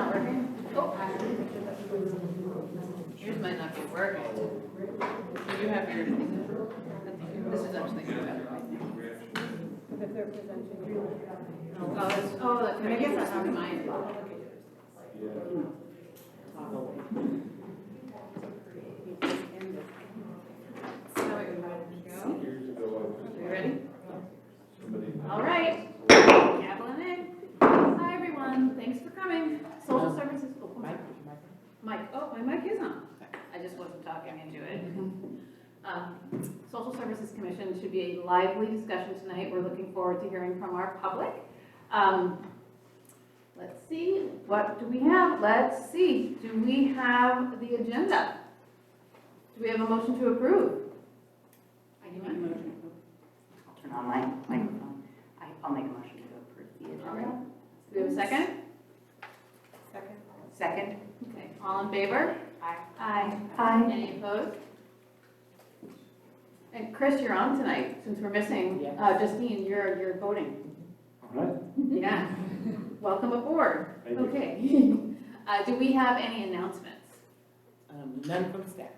not working? Oh. Yours might not be working. You have yours. This is actually better, I think. If they're presenting. Oh, that's right. I guess that's not mine. Are you ready? All right. Gavel in. Hi, everyone. Thanks for coming. Social services. Oh, Mike. Oh, my mic is on. I just wasn't talking into it. Social Services Commission should be a lively discussion tonight. We're looking forward to hearing from our public. Let's see, what do we have? Let's see, do we have the agenda? Do we have a motion to approve? I can make a motion. I'll turn on my microphone. I'll make a motion to approve the agenda. All right. Do we have a second? Second. Okay, all in favor? Aye. Aye. Aye. Any opposed? And Chris, you're on tonight, since we're missing, Yes. Justine, you're voting. All right. Yeah. Welcome aboard. Thank you. Okay. Do we have any announcements? None from staff.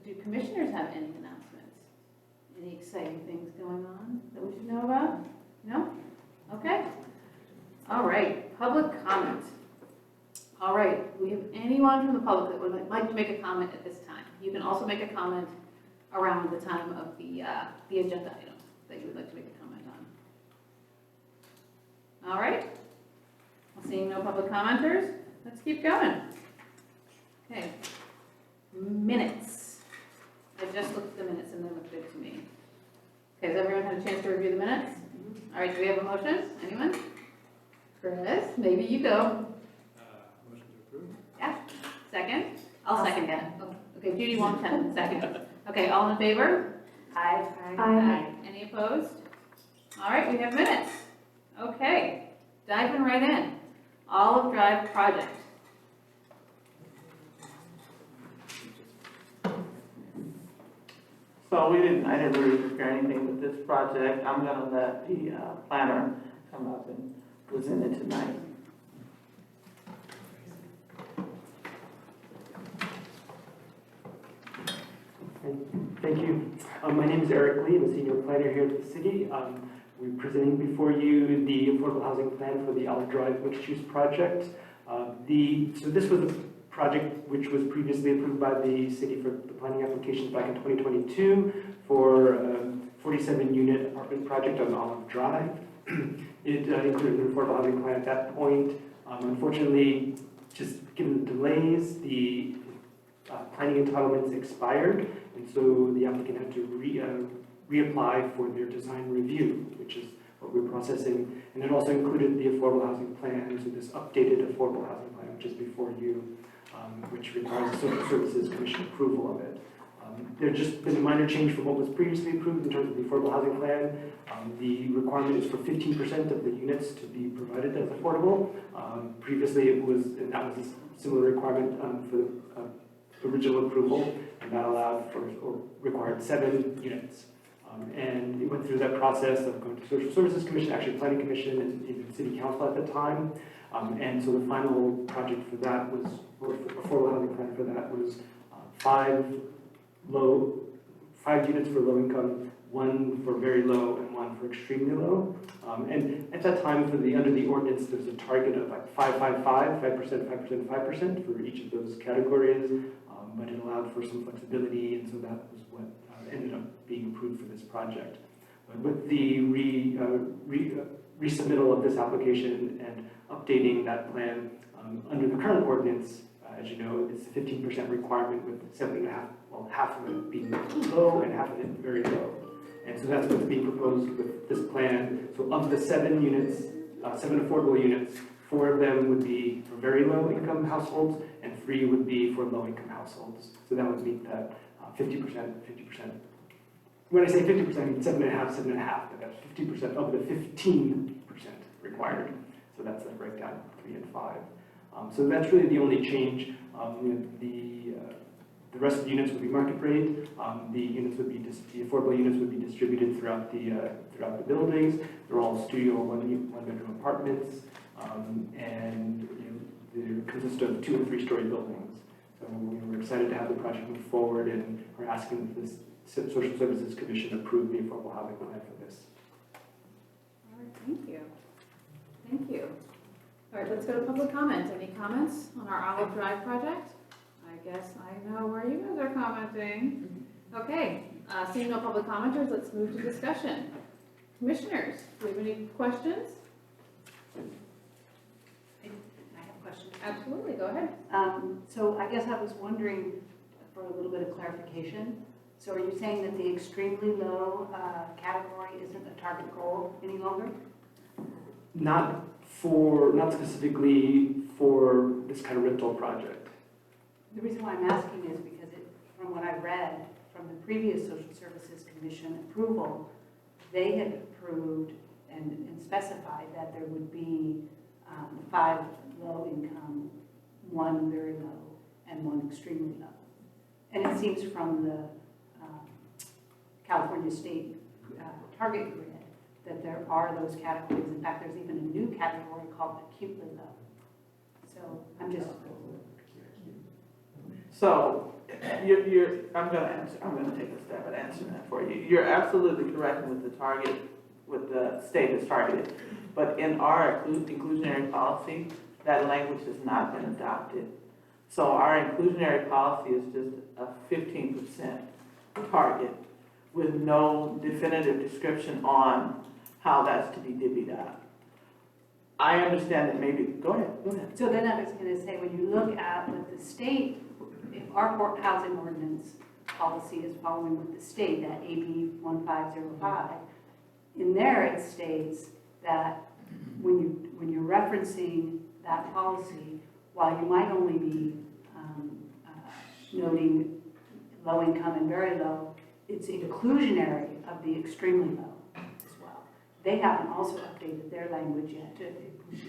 Do commissioners have any announcements? Any exciting things going on that we should know about? No? Okay. All right, public comment. All right, do we have anyone from the public that would like to make a comment at this time? You can also make a comment around the time of the agenda item that you would like to make a comment on. All right. Seeing no public commenters, let's keep going. Okay. Minutes. I just looked at the minutes and they look good to me. Okay, has everyone had a chance to review the minutes? All right, do we have a motion? Anyone? Chris, maybe you go. Motion to approve. Yeah. Second? I'll second that. Okay, Judy won't second. Okay, all in favor? Aye. Aye. Any opposed? All right, we have minutes. Okay, diving right in. Olive Drive project. So I didn't really prepare anything with this project. I'm gonna let the planner come up and present it tonight. Thank you. My name is Eric Lee. I'm a senior planner here at the city. We're presenting before you the affordable housing plan for the Olive Drive mixed-use project. So this was a project which was previously approved by the city for the planning applications back in 2022 for a 47-unit apartment project on Olive Drive. It included an affordable housing plan at that point. Unfortunately, just given the delays, the planning entitlements expired, and so the applicant had to reapply for their design review, which is what we're processing. And it also included the affordable housing plan, so this updated affordable housing plan, which is before you, which requires the Social Services Commission approval of it. There's just been a minor change from what was previously approved in terms of the affordable housing plan. The requirement is for 15% of the units to be provided as affordable. Previously it was, and that was a similar requirement for the original approval, and that allowed for, or required 7 units. And it went through that process of going to Social Services Commission, actually Planning Commission, and even City Council at the time. And so the final project for that was, or affordable housing plan for that was 5 units for low income, 1 for very low, and 1 for extremely low. And at that time, for under the ordinance, there's a target of like 5%, 5%, 5% for each of those categories. But it allowed for some flexibility, and so that was what ended up being approved for this project. But with the resubmittal of this application and updating that plan under the current ordinance, as you know, it's a 15% requirement with 7.5, well, half of it being low and half of it very low. And so that's what's being proposed with this plan. So of the 7 units, 7 affordable units, 4 of them would be for very low income households, and 3 would be for low income households. So that would meet that 50%. When I say 50%, I mean 7.5, but that's 50% of the 15% required. So that's the breakdown, 3 and 5. So that's really the only change. The rest of the units would be market rate. The affordable units would be distributed throughout the buildings. They're all studio one bedroom apartments, and consist of 2- and 3-story buildings. So we're excited to have the project move forward, and we're asking that this Social Services Commission approve the affordable housing plan for this. All right, thank you. Thank you. All right, let's go to public comment. Any comments on our Olive Drive project? I guess I know where you guys are commenting. Okay, seeing no public commenters, let's move to discussion. Commissioners, do we have any questions? I have a question. Absolutely, go ahead. So I guess I was wondering for a little bit of clarification. So are you saying that the extremely low category isn't a target goal any longer? Not specifically for this kind of rental project. The reason why I'm asking is because from what I read from the previous Social Services Commission approval, they had approved and specified that there would be 5 low income, 1 very low, and 1 extremely low. And it seems from the California State target grid that there are those categories. In fact, there's even a new category called acutely low. So I'm just. So, I'm gonna take a stab at answering that for you. You're absolutely correct with the target, with the state is targeted. But in our inclusionary policy, that language has not been adopted. So our inclusionary policy is just a 15% target with no definitive description on how that's to be divvied up. I understand that maybe, go ahead. So then I was going to say, when you look at what the state, if our housing ordinance policy is following with the state, that AB 1505, in there it states that when you're referencing that policy, while you might only be noting low income and very low, it's inclusionary of the extremely low as well. They haven't also updated their language yet to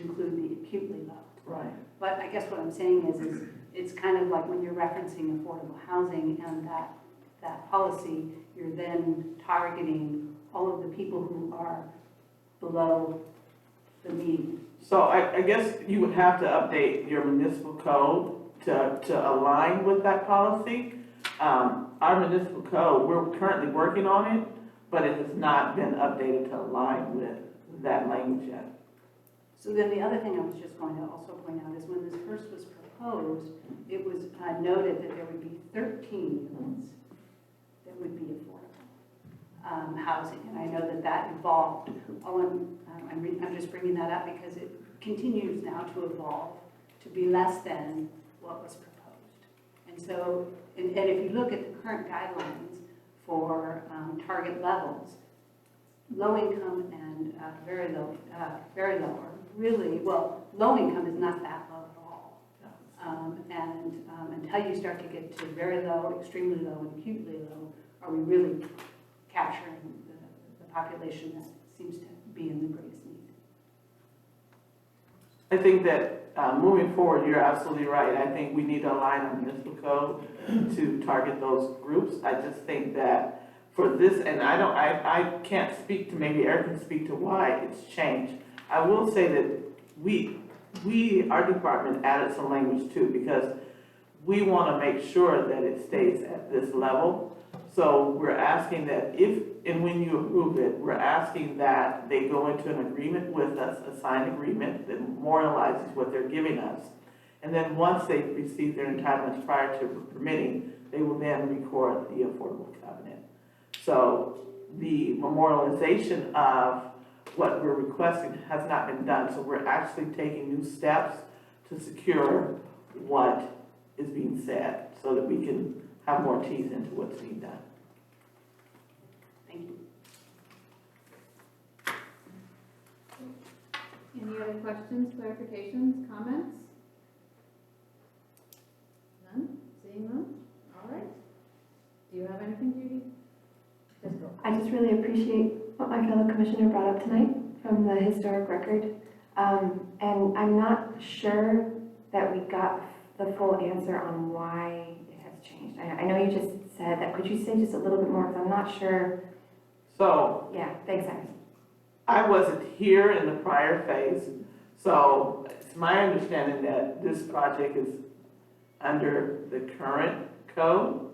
include the acutely low. Right. But I guess what I'm saying is it's kind of like when you're referencing affordable housing and that policy, you're then targeting all of the people who are below the median. So I guess you would have to update your municipal code to align with that policy. Our municipal code, we're currently working on it, but it has not been updated to align with that language yet. So then the other thing I was just going to also point out is when this first was proposed, it was noted that there would be 13 units that would be affordable housing. And I know that evolved. I'm just bringing that up because it continues now to evolve to be less than what was proposed. And so, and if you look at the current guidelines for target levels, low income and very low are really, well, low income is not that low at all. Until you start to get to very low, extremely low, and acutely low, are we really capturing the population that seems to be in the greatest need? I think that moving forward, you're absolutely right. I think we need to align our municipal code to target those groups. I just think that for this, and I can't speak to, maybe Eric can speak to why it's changed. I will say that our department added some language too, because we want to make sure that it stays at this level. So we're asking that if and when you approve it, we're asking that they go into an agreement with us, a signed agreement that memorializes what they're giving us. And then once they receive their entitlements prior to permitting, they will then record the Affordable Covenant. So the memorialization of what we're requesting has not been done. So we're actually taking new steps to secure what is being said so that we can have more teeth into what's being done. Thank you. Any other questions, clarifications, comments? None? Seeing none? All right. Do you have anything, Judy? Just go. I just really appreciate what my fellow commissioner brought up tonight from the historic record. And I'm not sure that we got the full answer on why it has changed. I know you just said that. Could you say just a little bit more? Because I'm not sure. So Yeah, thanks, Iris. I wasn't here in the prior phase, So it's my understanding that this project is under the current code.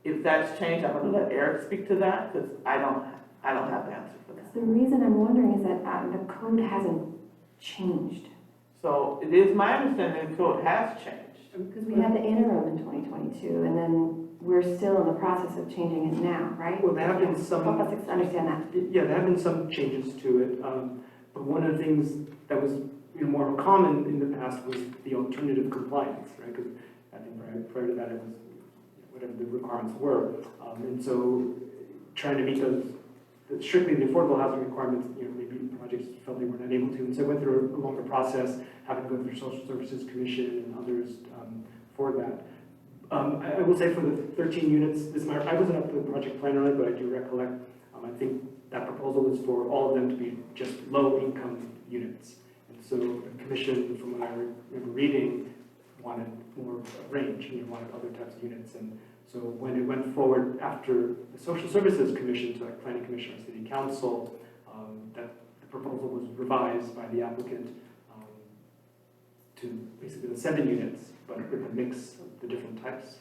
If that's changed, I'm gonna let Eric speak to that, because I don't have the answer for that. The reason I'm wondering is that the code hasn't changed. So it is my understanding the code has changed. Because we had the interim in 2022, and then we're still in the process of changing it now, right? Well, there have been some. Help us understand that. Yeah, there have been some changes to it, but one of the things that was more common in the past was the alternative compliance, right? Because I think prior to that, it was whatever the requirements were. And so trying to meet strictly the affordable housing requirements, maybe projects felt they were not able to. And so I went through a longer process, having to go through Social Services Commission and others for that. I will say for the 13 units, I wasn't up to the project plan on it, but I do recollect, I think that proposal was for all of them to be just low-income units. And so the commission, from what I remember reading, wanted more range, wanted other types of units. And so when it went forward after the Social Services Commission, so like Planning Commission or City Council, that the proposal was revised by the applicant to basically the 7 units, but with a mix of the different types.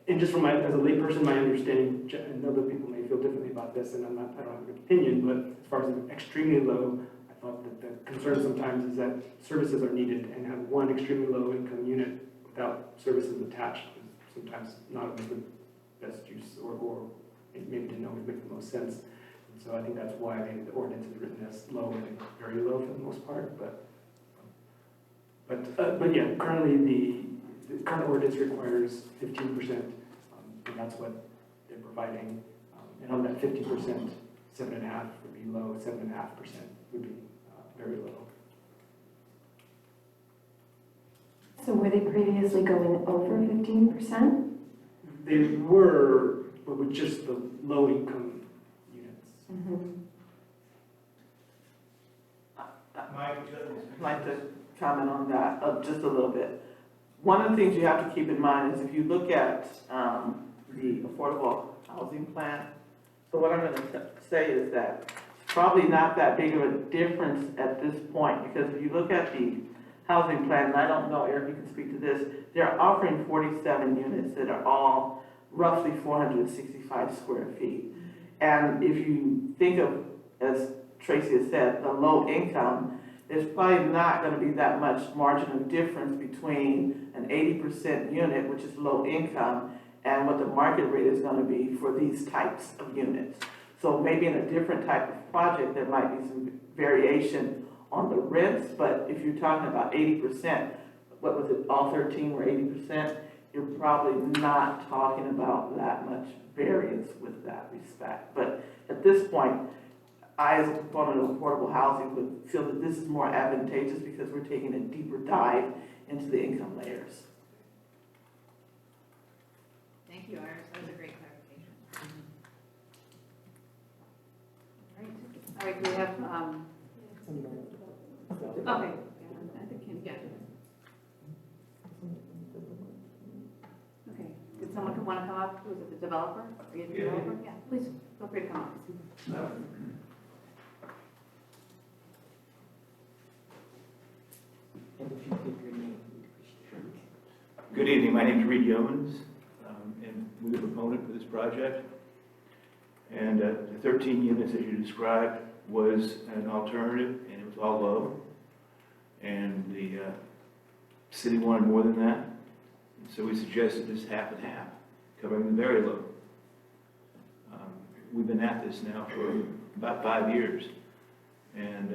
And just from as a layperson, my understanding, and other people may feel differently about this, and I don't have an opinion, but as far as extremely low, I thought that the concern sometimes is that services are needed, and have one extremely low income unit without services attached is sometimes not always the best use, or maybe didn't always make the most sense. And so I think that's why the ordinance is written as low and very low for the most part, but yeah, currently the current ordinance requires 15%, and that's what they're providing. And on that 50%, 7.5 would be low, 7.5% would be very low. So were they previously going over 15%? They were, but with just the low-income units. Mm-hmm. I'd like to comment on that just a little bit. One of the things you have to keep in mind is if you look at the affordable housing plan, so what I'm going to say is that it's probably not that big of a difference at this point, because if you look at the housing plan, and I don't know, Eric, you can speak to this, they're offering 47 units that are all roughly 465 square feet. And if you think of, as Tracy has said, the low income, there's probably not going to be that much margin of difference between an 80% unit, which is low income, and what the market rate is going to be for these types of units. So maybe in a different type of project, there might be some variation on the rents, but if you're talking about 80%, what was it, all 13 were 80%, you're probably not talking about that much variance with that respect. But at this point, I, as a proponent of affordable housing, would feel that this is more advantageous because we're taking a deeper dive into the income layers. Thank you, Iris, that was a great clarification. All right, we have, okay, I think, yeah. Okay, did someone want to come up? Was it the developer? Are you the developer? Yeah, please, feel free to come up. Good evening, my name is Reed Yeomans, and we're the proponent for this project. And the 13 units that you described was an alternative, and it was all low. And the city wanted more than that, and so we suggested this half and half, covering the very low. We've been at this now for about 5 years, and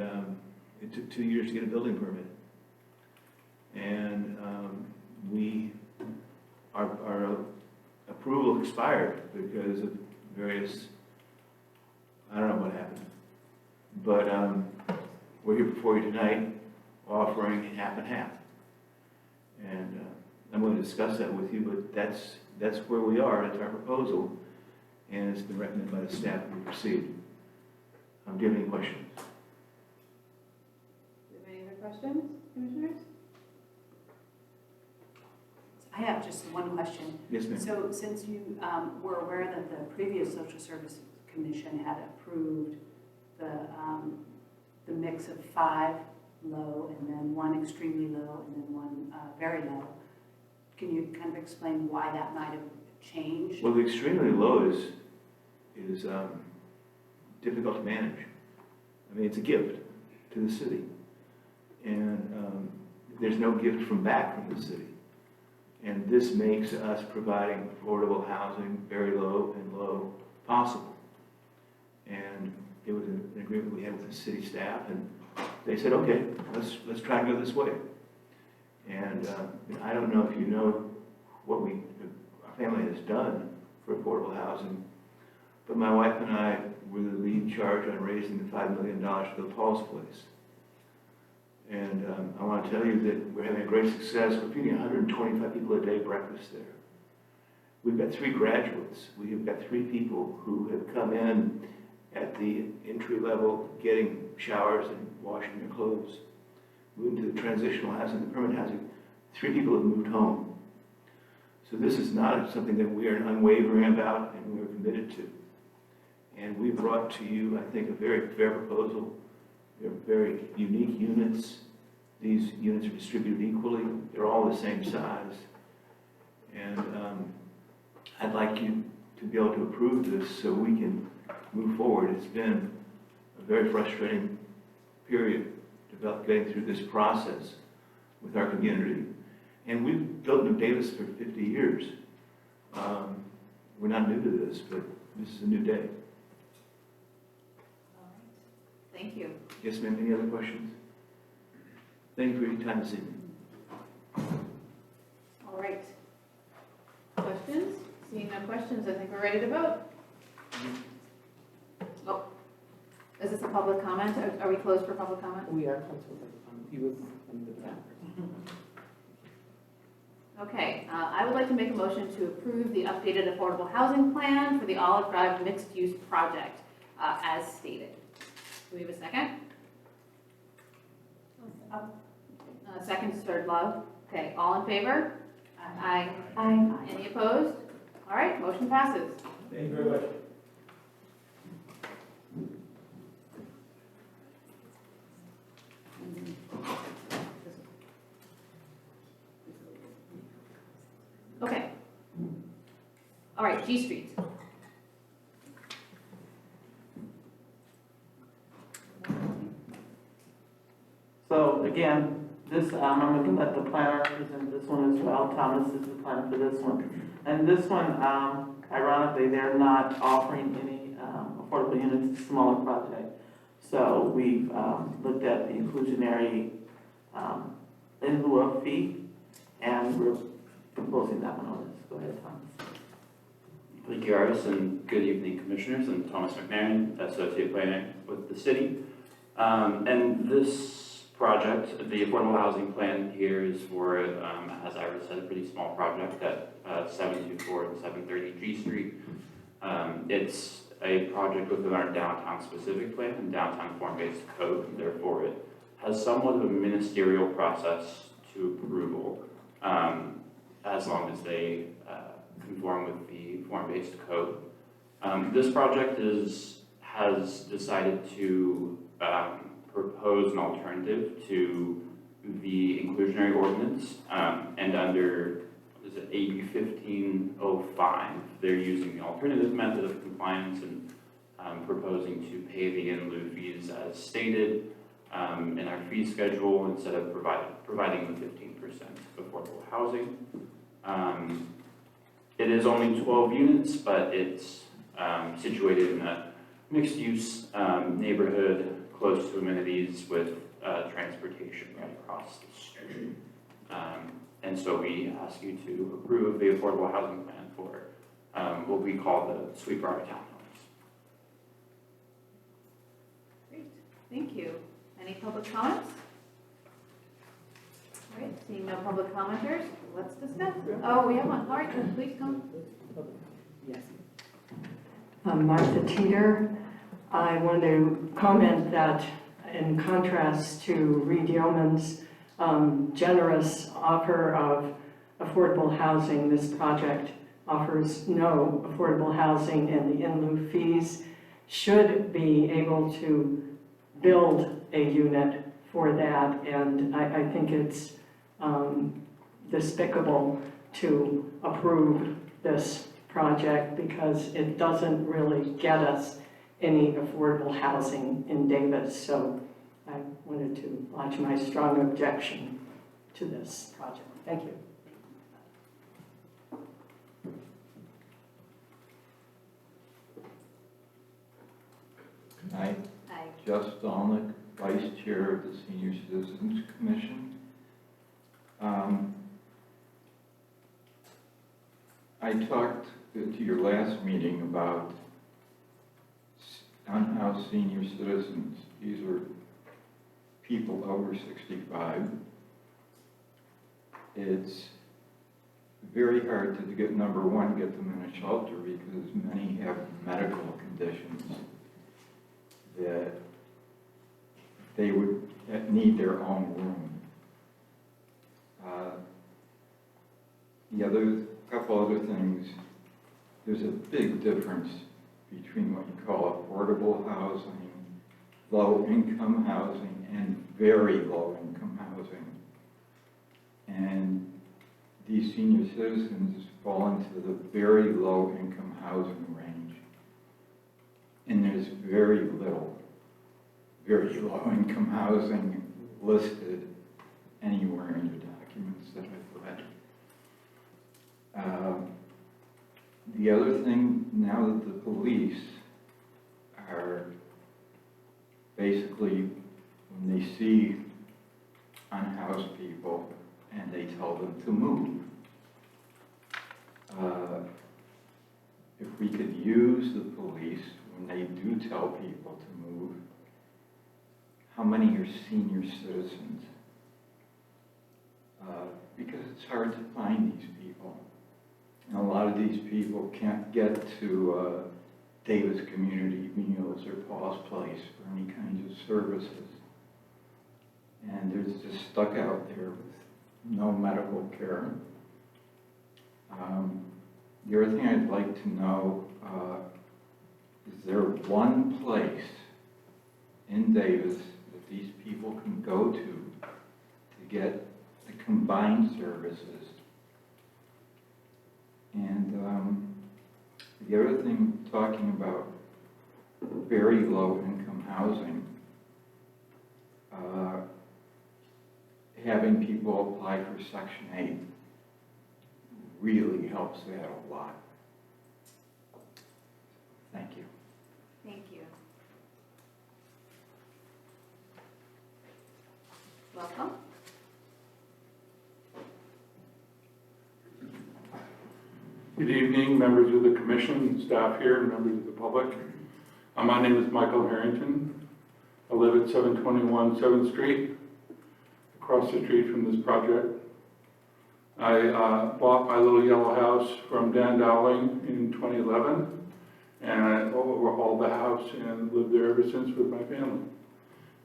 it took 2 years to get a building permit. And our approval expired because of various, I don't know what happened. But we're here before you tonight offering half and half. And I'm going to discuss that with you, but that's where we are. That's our proposal. And it's been recommended by the staff that we proceed. Do you have any questions? Do you have any other questions, commissioners? I have just one question. Yes, ma'am. So since you were aware that the previous Social Services Commission had approved the mix of 5 low, and then one extremely low, and then one very low. Can you kind of explain why that might have changed? Well, the extremely low is difficult to manage. I mean, it's a gift to the city. And there's no gift from back from the city. And this makes us providing affordable housing, very low and low, possible. And it was an agreement we had with the city staff, and they said, okay, let's try to go this way. And I don't know if you know what our family has done for affordable housing, but my wife and I were the lead charge on raising the $5 million for the Paul's Place. And I want to tell you that we're having a great success. We're feeding 125 people a day breakfast there. We've got 3 graduates. We have got 3 people who have come in at the entry level, getting showers and washing their clothes. Moving to the transitional housing, the permanent housing. 3 people have moved home. So this is not something that we are unwavering about and we're committed to. And we brought to you, I think, a very fair proposal. They're very unique units. These units are distributed equally. They're all the same size. And I'd like you to be able to approve this so we can move forward. It's been a very frustrating period getting through this process with our community. And we've built New Davis for 50 years. We're not new to this, but this is a new day. Thank you. Yes, ma'am, any other questions? Thank you for your time this evening. All right. Questions? Seeing no questions, I think we're ready to vote. Oh, is this a public comment? Are we closed for public comment? We are comfortable. He was in the back. Okay, I would like to make a motion to approve the updated affordable housing plan for the Olive Drive mixed-use project as stated. Do we have a second? Second, Third Love. Okay, all in favor? Aye. Aye. Any opposed? All right, motion passes. Thank you very much. Okay. All right, G Street. So again, this, I'm looking at the planner present this one as well. Thomas is the planner for this one. And this one, ironically, they're not offering any affordable units, it's a smaller project. So we've looked at the inclusionary in lieu of fee, and we're proposing that one on this. Go ahead, Thomas. Thank you, Artis, and good evening, Commissioners. I'm Thomas McNairn, Associate Planner with the city. And this project, the affordable housing plan here is for, as Iris said, a pretty small project at 724 and 730 G Street. It's a project within our downtown specific plan and downtown form-based code, and therefore it has somewhat of a ministerial process to approval, as long as they conform with the form-based code. This project has decided to propose an alternative to the inclusionary ordinance, and under, what is it, AB 1505, they're using the alternative method of compliance and proposing to pay the in lieu fees as stated in our fee schedule instead of providing the 15% affordable housing. It is only 12 units, but it's situated in a mixed-use neighborhood close to amenities with transportation right across the street. And so we ask you to approve the affordable housing plan for what we call the Sweetbriar Townhomes. Great, thank you. Any public comments? All right, seeing no public commenters, let's discuss. Oh, we have one. All right, please come. Yes. I'm Martha Teeter. I want to comment that in contrast to Reed Yeoman's generous offer of affordable housing, this project offers no affordable housing, and the in lieu fees should be able to build a unit for that, and I think it's despicable to approve this project because it doesn't really get us any affordable housing in Davis. So I wanted to lodge my strong objection to this project. Thank you. Aye. Aye. Jess Dolnick, Vice Chair of the Senior Citizens Commission. I talked to your last meeting about unhoused senior citizens. These are people over 65. It's very hard to get, number one, get them in a shelter because many have medical conditions that they would need their own room. The other couple other things, there's a big difference between what you call affordable housing, low-income housing, and very low-income housing. And these senior citizens fall into the very low-income housing range. And there's very little, very low-income housing listed anywhere in your documents that I've read. The other thing, now that the police are basically, when they see unhoused people and they tell them to move, if we could use the police when they do tell people to move, how many are senior citizens? Because it's hard to find these people. And a lot of these people can't get to Davis Community Meals or Paul's Place for any kinds of services. And they're just stuck out there with no medical care. The other thing I'd like to know, is there one place in Davis that these people can go to get the combined services? And the other thing, talking about very low income housing, having people apply for Section 8 really helps that a lot. Thank you. Thank you. Welcome. Good evening, members of the commission, staff here, and members of the public. My name is Michael Harrington. I live at 721 7th Street, across the street from this project. I bought my little yellow house from Dan Dowling in 2011, and I overhauled the house and lived there ever since with my family.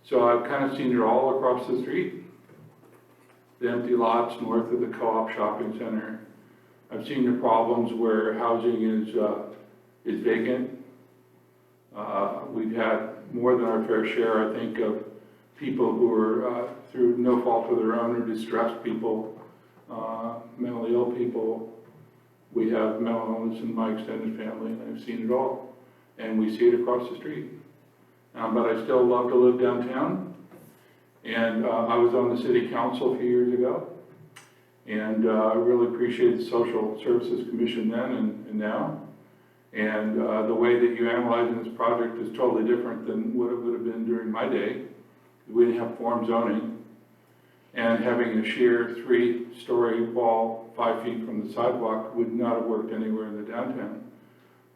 So I've kind of seen it all across the street. The empty lots north of the Co-op Shopping Center. I've seen the problems where housing is vacant. We've had more than our fair share, I think, of people who are, through no fault of their own, or distressed people, mentally ill people. We have mental illness in my extended family, and I've seen it all. And we see it across the street. But I still love to live downtown. And I was on the city council a few years ago. And I really appreciate the Social Services Commission then and now. And the way that you analyze in this project is totally different than what it would have been during my day. We didn't have form zoning. And having a sheer 3-story wall 5 feet from the sidewalk would not have worked anywhere in the downtown.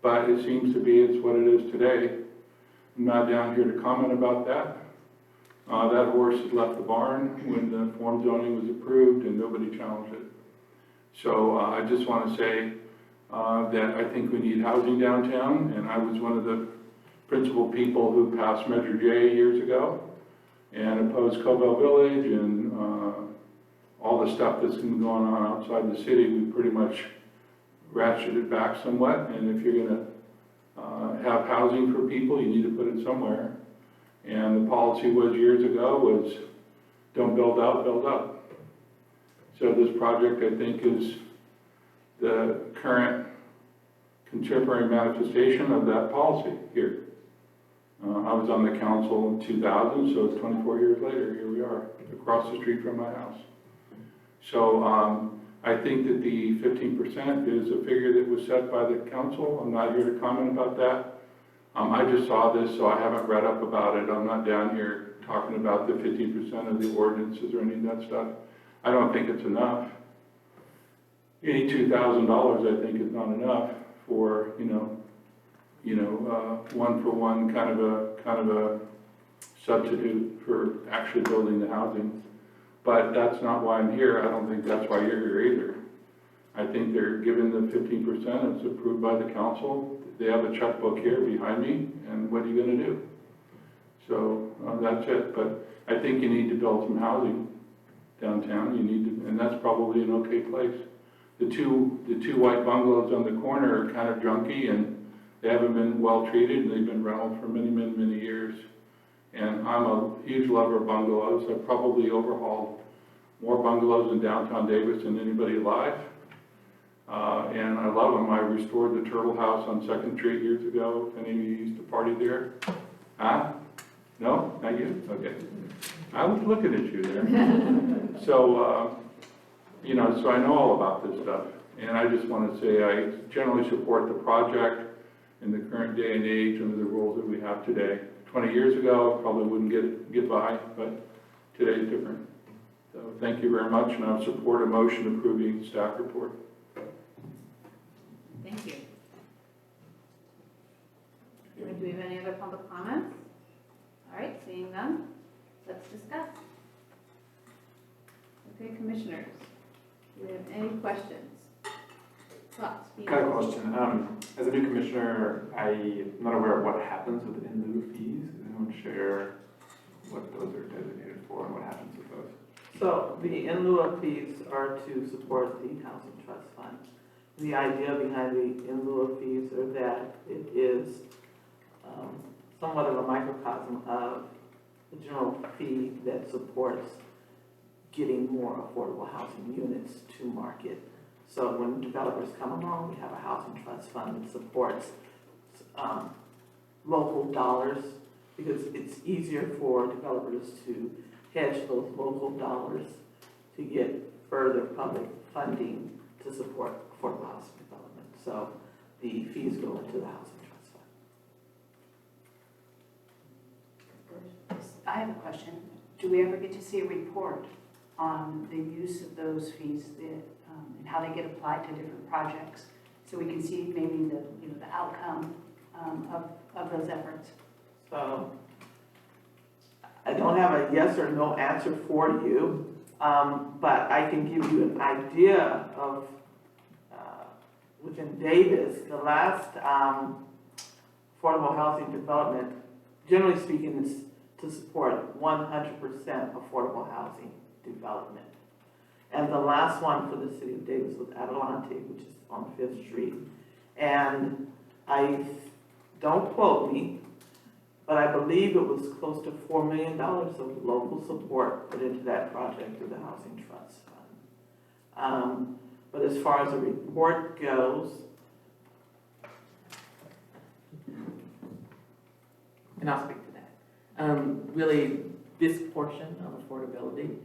But it seems to be it's what it is today. I'm not down here to comment about that. That horse had left the barn when the form zoning was approved and nobody challenged it. So I just want to say that I think we need housing downtown, and I was one of the principal people who passed Measure J years ago and opposed Cobell Village and all the stuff that's been going on outside the city. We pretty much ratcheted it back somewhat, and if you're going to have housing for people, you need to put it somewhere. And the policy was years ago was Don't build out, build up. So this project, I think, is the current contemporary manifestation of that policy here. I was on the council in 2000, so it's 24 years later, here we are, across the street from my house. So I think that the 15% is a figure that was set by the council. I'm not here to comment about that. I just saw this, so I haven't read up about it. I'm not down here talking about the 15% of the ordinances or any of that stuff. I don't think it's enough. $82,000, I think, is not enough for, one for one kind of a substitute for actually building the housing. But that's not why I'm here. I don't think that's why you're here either. I think they're given the 15%, it's approved by the council. They have a checkbook here behind me, and what are you gonna do? So that's it, but I think you need to build some housing downtown. You need to, and that's probably an okay place. The two white bungalows on the corner are kind of junky, and they haven't been well treated, and they've been rented for many, many, many years. And I'm a huge lover of bungalows. I've probably overhauled more bungalows in downtown Davis than anybody alive. And I love them. I restored the Turtle House on 2nd Street years ago. If any of you used to party there? Huh? No? Not you? Okay. I was looking at you there. So, so I know all about this stuff. And I just want to say I generally support the project in the current day and age under the rules that we have today. 20 years ago, probably wouldn't get by, but today's different. So thank you very much, and I support a motion approving staff report. Thank you. Do we have any other public comments? All right, seeing none, let's discuss. Okay, commissioners, do we have any questions? Thoughts? Got a question. As a new commissioner, I'm not aware of what happens with in lieu fees. Does anyone share what those are designated for and what happens with those? So the in lieu of fees are to support the housing trust fund. The idea behind the in lieu of fees are that it is somewhat of a microcosm of the general fee that supports getting more affordable housing units to market. So when developers come along, we have a housing trust fund that supports local dollars, because it's easier for developers to hedge those local dollars to get further public funding to support affordable housing development. So the fees go into the housing trust fund. I have a question. Do we ever get to see a report on the use of those fees and how they get applied to different projects? So we can see maybe the outcome of those efforts. So I don't have a yes or no answer for you, but I can give you an idea of within Davis, the last affordable housing development, generally speaking, is to support 100% affordable housing development. And the last one for the city of Davis was Adelante, which is on 5th Street. And don't quote me, but I believe it was close to $4 million of local support put into that project through the Housing Trust Fund. But as far as the report goes, and I'll speak to that. Really, this portion of affordability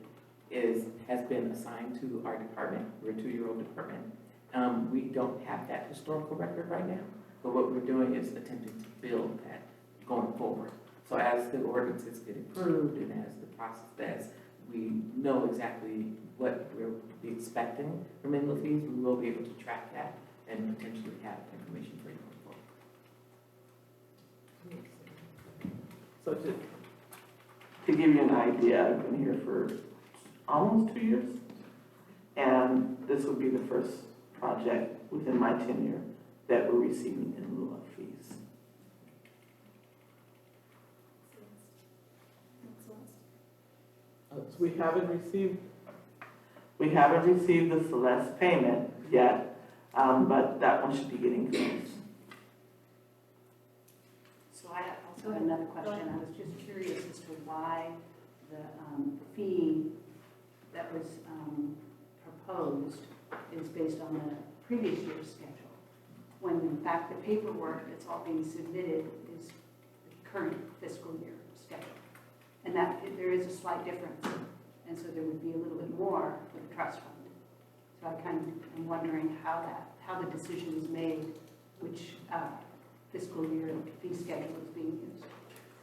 has been assigned to our department. We're a 2-year-old department. We don't have that historical record right now, but what we're doing is attempting to build that going forward. So as the ordinances get approved and as the process, as we know exactly what we'll be expecting from in lieu fees, we will be able to track that and potentially have information for you going forward. so to give you an idea, I've been here for almost 2 years, and this would be the first project within my tenure that we're receiving in lieu of fees. So we haven't received the Celeste payment yet, but that one should be getting close. So I also had another question. I was just curious as to why the fee that was proposed is based on the previous year's schedule, when in fact the paperwork that's all being submitted is the current fiscal year schedule. And that, there is a slight difference, and so there would be a little bit more for the trust fund. So I kind of am wondering how the decision is made, which fiscal year fee schedule is being used.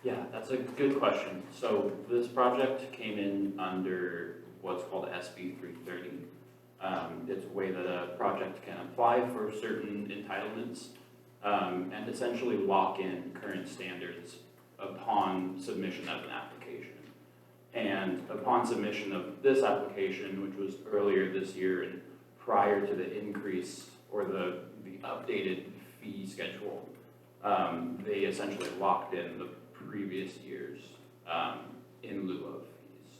Yeah, that's a good question. So this project came in under what's called SB 330. It's a way that a project can apply for certain entitlements and essentially lock in current standards upon submission of an application. And upon submission of this application, which was earlier this year and prior to the increase or the updated fee schedule, they essentially locked in the previous years in lieu of fees.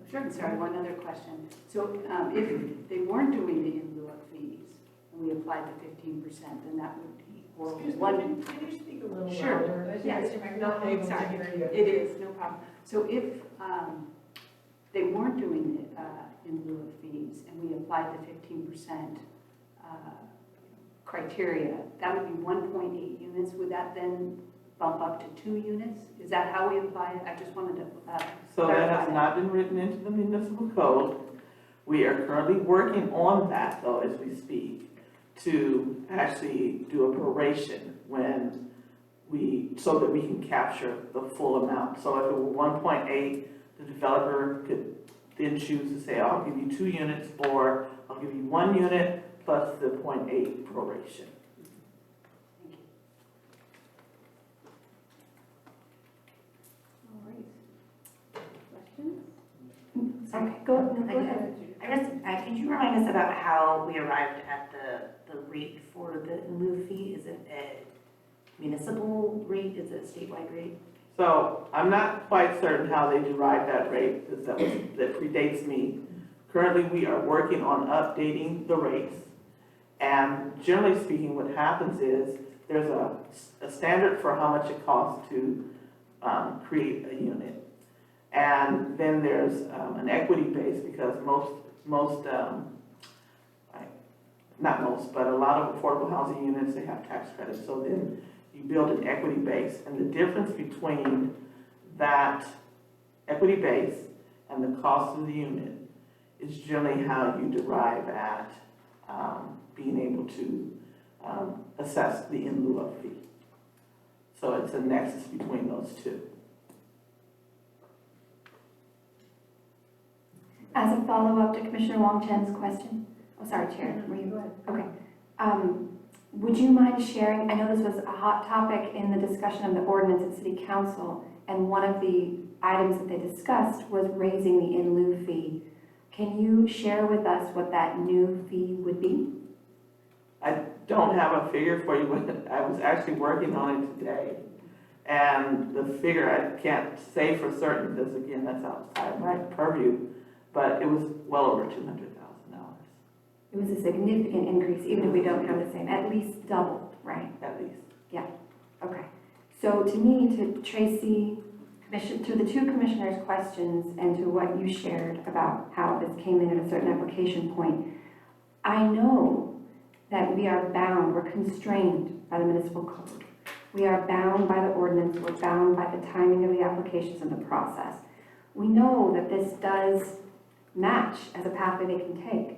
Sure, and sorry, one other question. So if they weren't doing the in lieu of fees, and we applied the 15%, then that would equal one. Can you speak a little Sure. louder? Yes. I'm not able to Sorry. hear you. It is, no problem. So if they weren't doing the in lieu of fees, and we applied the 15% criteria, that would be 1.8 units. Would that then bump up to 2 units? Is that how we apply it? I just wanted to So that clarify has not been written into the municipal code. We are currently working on that, though, as we speak, to actually do a proration when so that we can capture the full amount. So if it were 1.8, the developer could then choose to say, I'll give you 2 units, or I'll give you 1 unit plus the 0.8 proration. Thank you. All right. Questions? Okay, go ahead. I guess, could you remind us about how we arrived at the rate for the in lieu fee? Is it a municipal rate? Is it a statewide rate? So I'm not quite certain how they derived that rate, because that predates me. Currently, we are working on updating the rates. And generally speaking, what happens is there's a standard for how much it costs to create a unit. And then there's an equity base, because not most, but a lot of affordable housing units, they have tax credits. So then you build an equity base. And the difference between that equity base and the cost of the unit is generally how you derive at being able to assess the in lieu of fee. So it's a nexus between those two. As a follow-up to Commissioner Wong Chen's question, oh, sorry, Chair, were you? Go ahead. Okay. Would you mind sharing, I know this was a hot topic in the discussion of the ordinance at City Council, and one of the items that they discussed was raising the in lieu fee. Can you share with us what that new fee would be? I don't have a figure for you, but I was actually working on it today. And the figure I can't say for certain, because again, that's outside my purview, but it was well over $200,000. It was a significant increase, even if we don't have the same, at least doubled, right? At least. Yeah, okay. So to me, to Tracy, to the 2 commissioners' questions and to what you shared about how this came in at a certain application point, I know that we are bound, we're constrained by the municipal code. We are bound by the ordinance, we're bound by the timing of the applications and the process. We know that this does match as a pathway they can take,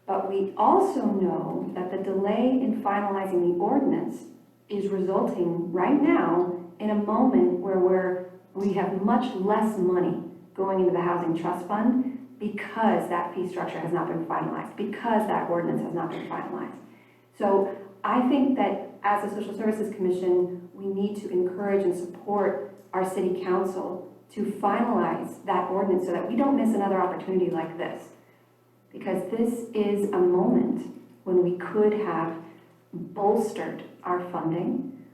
but we also know that the delay in finalizing the ordinance is resulting right now in a moment where we have much less money going into the Housing Trust Fund because that fee structure has not been finalized, because that ordinance has not been finalized. So I think that as a Social Services Commission, we need to encourage and support our City Council to finalize that ordinance so that we don't miss another opportunity like this. Because this is a moment when we could have bolstered our funding.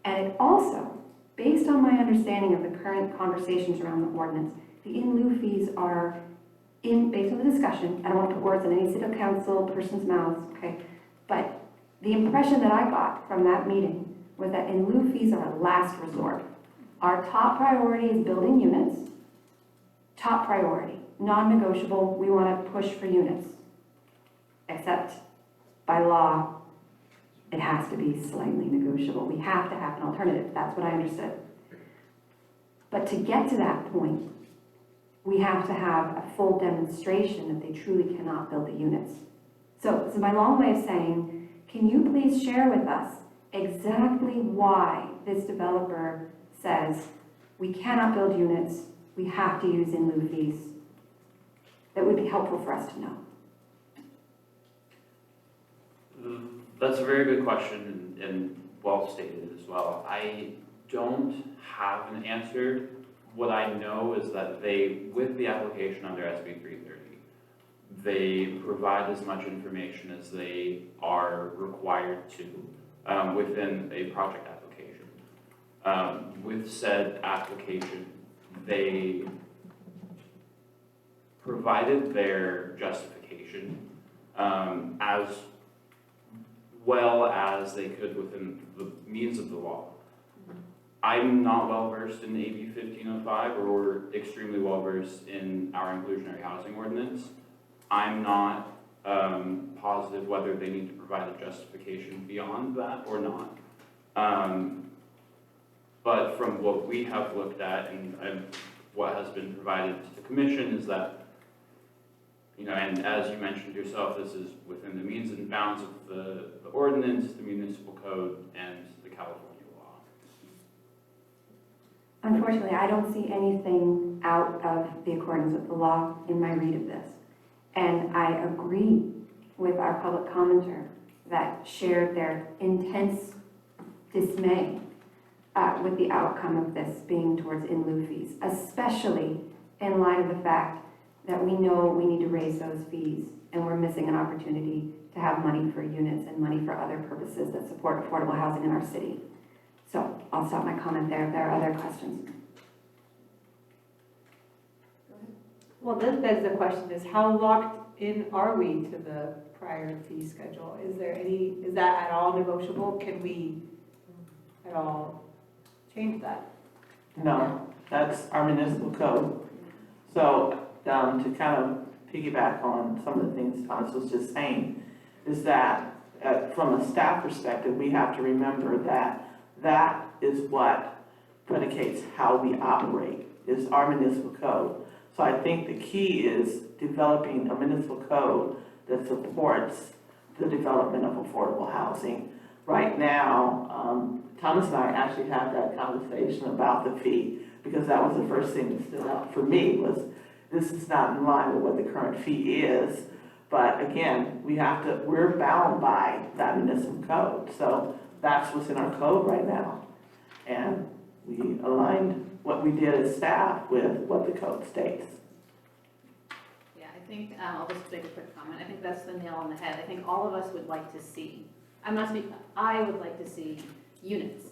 And it also, based on my understanding of the current conversations around the ordinance, the in lieu fees are, based on the discussion, I don't want to put words in any City Council person's mouths, okay? But the impression that I got from that meeting was that in lieu fees are a last resort. Our top priority is building units. Top priority, non-negotiable, we want to push for units. Except by law, it has to be slightly negotiable. We have to have an alternative. That's what I understood. But to get to that point, we have to have a full demonstration that they truly cannot build the units. So this is my long way of saying, can you please share with us exactly why this developer says we cannot build units, we have to use in lieu fees? That would be helpful for us to know. That's a very good question and well stated as well. I don't have an answer. What I know is that they, with the application under SB 330, they provide as much information as they are required to within a project application. With said application, they provided their justification as well as they could within the means of the law. I'm not well versed in AB 1505 or extremely well versed in our inclusionary housing ordinance. I'm not positive whether they need to provide a justification beyond that or not. But from what we have looked at and what has been provided to the commission is that, you know, and as you mentioned yourself, this is within the means and bounds of the ordinance, the municipal code, and the California law. Unfortunately, I don't see anything out of the accordance with the law in my read of this. And I agree with our public commenter that shared their intense dismay with the outcome of this being towards in lieu fees, especially in light of the fact that we know we need to raise those fees and we're missing an opportunity to have money for units and money for other purposes that support affordable housing in our city. So I'll stop my comment there if there are other questions. Well, this begs the question is how locked in are we to the prior fee schedule? Is that at all negotiable? Can we at all change that? No, that's our municipal code. So, to kind of piggyback on some of the things Thomas was just saying, is that from a staff perspective, we have to remember that that is what predicates how we operate, is our municipal code. So I think the key is developing a municipal code that supports the development of affordable housing. Right now, Thomas and I actually had that conversation about the fee, because that was the first thing that stood out for me was this is not in line with what the current fee is. But again, we're bound by that municipal code. So that's what's in our code right now. And we aligned what we did as staff with what the code states. Yeah, I think, I'll just make a quick comment. I think that's the nail on the head. I think all of us would like to see, I would like to see units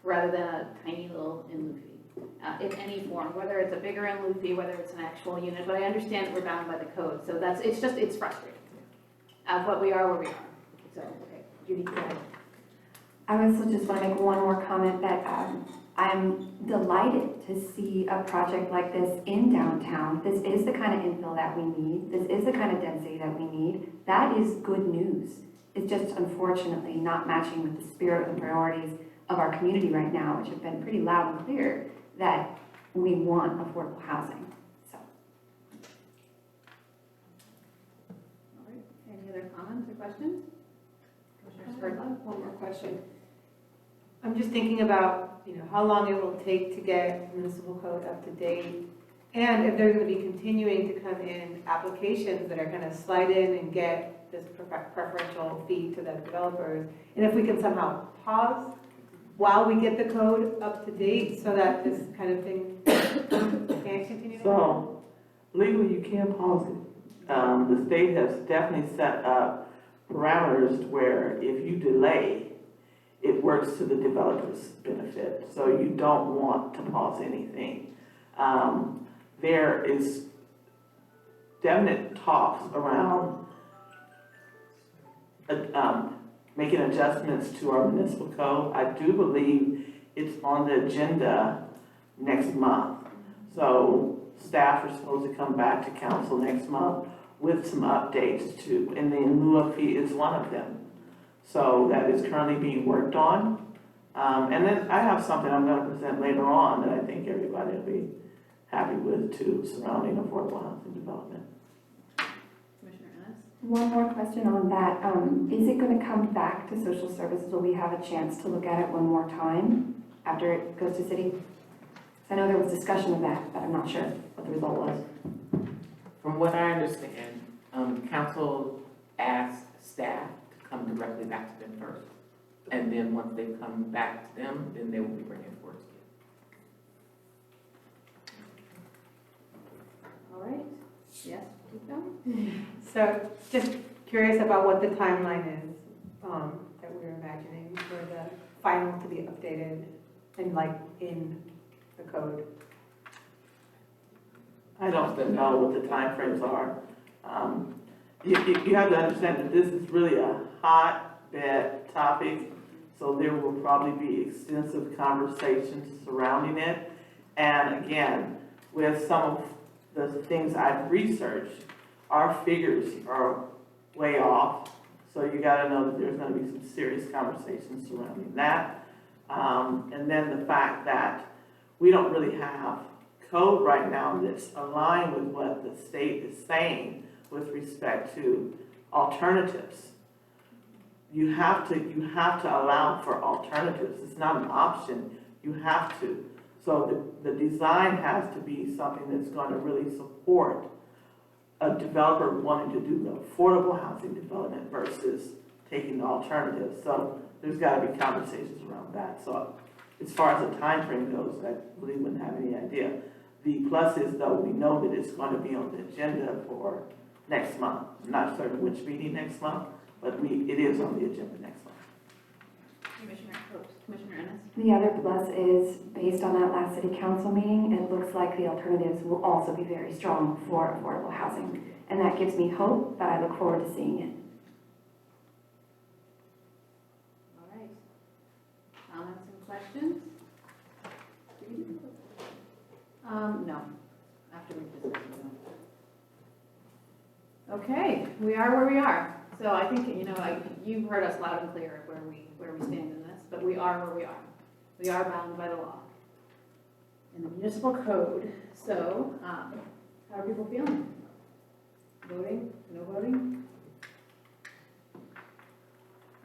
rather than a tiny little in lieu fee. In any form, whether it's a bigger in lieu fee, whether it's an actual unit, but I understand that we're bound by the code, so it's frustrating. But we are where we are, so, okay, Judy, go ahead. I also just want to make one more comment that I'm delighted to see a project like this in downtown. This is the kind of infill that we need. This is the kind of density that we need. That is good news. It's just unfortunately not matching with the spirit and priorities of our community right now, which have been pretty loud and clear that we want affordable housing. So. All right, any other comments or questions? I have one more question. I'm just thinking about, how long it will take to get municipal code up to date. And if there's going to be continuing to come in applications that are going to slide in and get this preferential fee to the developers. And if we can somehow pause while we get the code up to date so that this kind of thing can't continue. So legally, you can pause it. The state has definitely set up parameters where if you delay, it works to the developer's benefit. So you don't want to pause anything. There is definite talks around making adjustments to our municipal code. I do believe it's on the agenda next month. So staff are supposed to come back to council next month with some updates too, and the in lieu of fee is one of them. So that is currently being worked on. And then I have something I'm gonna present later on that I think everybody will be happy with too, surrounding affordable housing development. Commissioner Ennis? One more question on that. Is it going to come back to social services? Will we have a chance to look at it one more time after it goes to city? 'Cause I know there was discussion of that, but I'm not sure what the result was. From what I understand, council asked staff to come directly back to them first. And then once they come back to them, then they will be bringing it forward to you. All right, yes, keep going. So just curious about what the timeline is that we're imagining for the final to be updated and like in the code. I don't know what the timeframes are. You have to understand that this is really a hotbed topic, so there will probably be extensive conversations surrounding it. And again, with some of the things I've researched, our figures are way off. So you gotta know that there's gonna be some serious conversations surrounding that. And then the fact that we don't really have code right now that's aligned with what the state is saying with respect to alternatives. You have to allow for alternatives. It's not an option. You have to. So the design has to be something that's going to really support a developer wanting to do the affordable housing development versus taking the alternatives. So there's got to be conversations around that. So as far as the time frame goes, I really wouldn't have any idea. The plus is, though, we know that it's going to be on the agenda for next month. I'm not certain which meeting next month, but it is on the agenda next month. Commissioner Ennis? The other plus is, based on that last city council meeting, it looks like the alternatives will also be very strong for affordable housing. And that gives me hope, but I look forward to seeing it. All right. Comments and questions? No, after we discuss it. Okay, we are where we are. So I think, you've heard us loud and clear where we stand in this, but we are where we are. We are bound by the law and the municipal code. So, how are people feeling? Voting? No voting?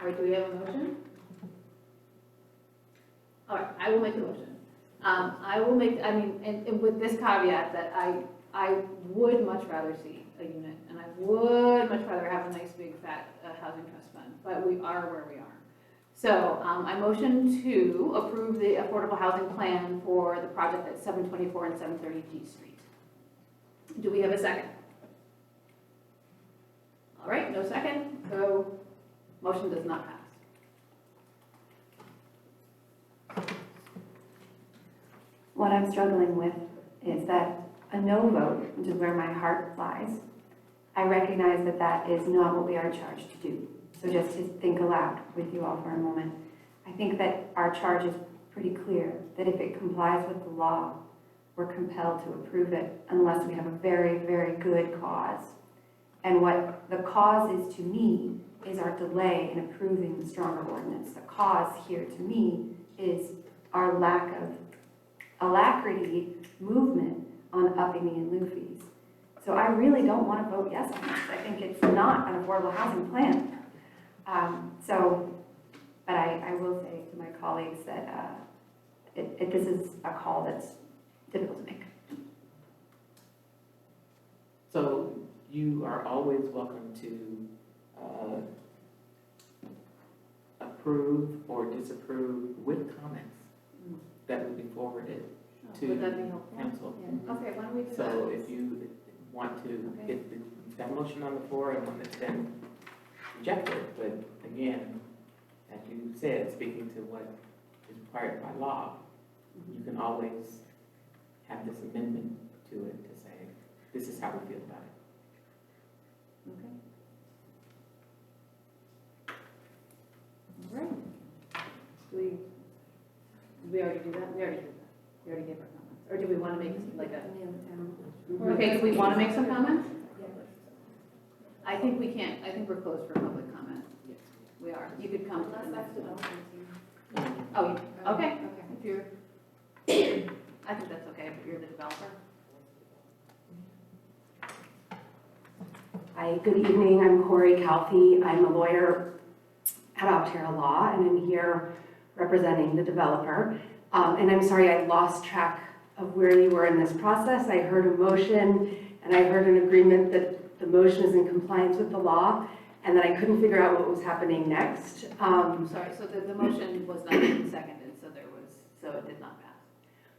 All right, do we have a motion? All right, I will make a motion. And with this caveat that I would much rather see a unit, and I would much rather have a nice big fat housing trust fund, but we are where we are. So I motion to approve the affordable housing plan for the project at 724 and 730 G Street. Do we have a second? All right, no second, so motion does not pass. What I'm struggling with is that a no vote, which is where my heart lies, I recognize that that is not what we are charged to do. So just to think aloud with you all for a moment, I think that our charge is pretty clear, that if it complies with the law, we're compelled to approve it unless we have a very, very good cause. And what the cause is to me is our delay in approving the stronger ordinance. The cause here to me is our lack of alacrity movement on upping the in lieu fees. So I really don't want to vote yes on this. I think it's not an affordable housing plan. But I will say to my colleagues that this is a call that's difficult to make. So you are always welcome to approve or disapprove with comments that will be forwarded to Would that be helpful? council. Yeah. Okay, why don't we do that? So if you want to, Okay. you've got a motion on the floor and one that's been rejected, but again, as you said, speaking to what is required by law, you can always have this amendment to it to say, this is how we feel about it. Okay. All right. Did we already do that? We already did that. We already gave our comments. Or do we want to make like a, okay, do we want to make some comments? I think we can't, I think we're closed for public comment. We are. You could come to the next development team. Oh, okay. If you're, I think that's okay if you're the developer. Hi, good evening. I'm Corey Calfee. I'm a lawyer at Altera Law, and I'm here representing the developer. And I'm sorry, I lost track of where you were in this process. I heard a motion, and I heard an agreement that the motion is in compliance with the law, and then I couldn't figure out what was happening next. Sorry, so the motion was not even seconded, so it did not pass.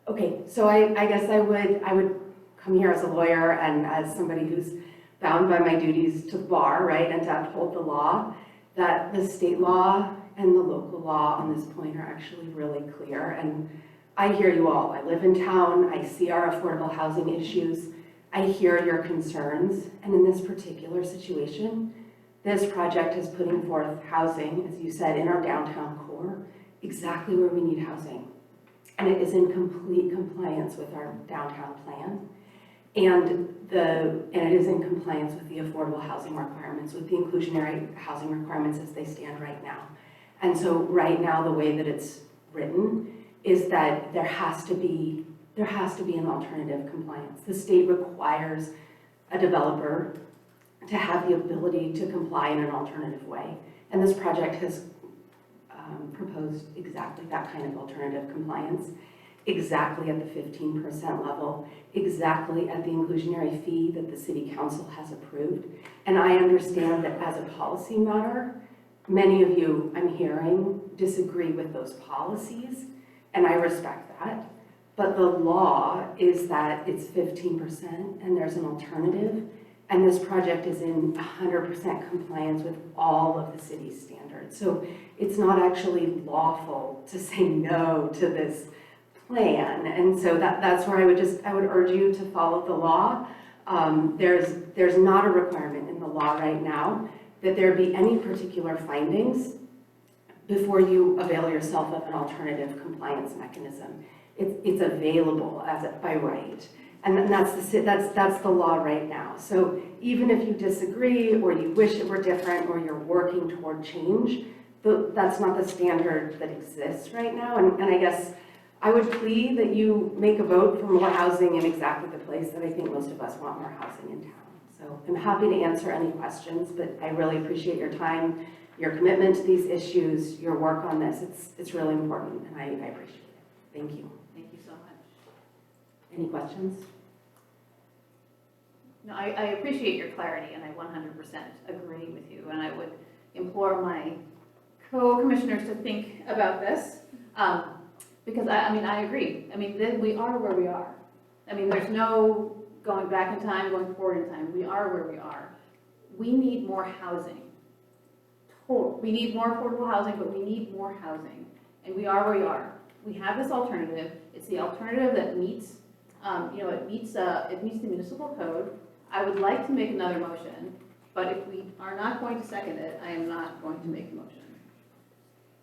Okay, so I guess I would come here as a lawyer and as somebody who's bound by my duties to the bar, right, and to uphold the law, that the state law and the local law on this point are actually really clear. And I hear you all. I live in town. I see our affordable housing issues. I hear your concerns. And in this particular situation, this project is putting forth housing, as you said, in our downtown core, exactly where we need housing. And it is in complete compliance with our downtown plan. And it is in compliance with the affordable housing requirements, with the inclusionary housing requirements as they stand right now. And so right now, the way that it's written is that there has to be an alternative compliance. The state requires a developer to have the ability to comply in an alternative way. And this project has proposed exactly that kind of alternative compliance, exactly at the 15% level, exactly at the inclusionary fee that the city council has approved. And I understand that as a policy matter, many of you, I'm hearing, disagree with those policies, and I respect that. But the law is that it's 15% and there's an alternative, and this project is in 100% compliance with all of the city's standards. So it's not actually lawful to say no to this plan. And so that's where I would urge you to follow the law. There's not a requirement in the law right now that there be any particular findings before you avail yourself of an alternative compliance mechanism. It's available by right. And that's the law right now. So even if you disagree or you wish it were different or you're working toward change, that's not the standard that exists right now. And I guess I would plead that you make a vote for more housing in exactly the place that I think most of us want more housing in town. So I'm happy to answer any questions, but I really appreciate your time, your commitment to these issues, your work on this. It's really important, and I appreciate it. Thank you. Thank you so much. Any questions? No, I appreciate your clarity, and I 100% agree with you, and I would implore my co-commissioners to think about this, because I agree. I mean, we are where we are. I mean, there's no going back in time, going forward in time. We are where we are. We need more housing. We need more affordable housing, but we need more housing, and we are where we are. We have this alternative. It's the alternative that meets, it meets the municipal code. I would like to make another motion, but if we are not going to second it, I am not going to make a motion.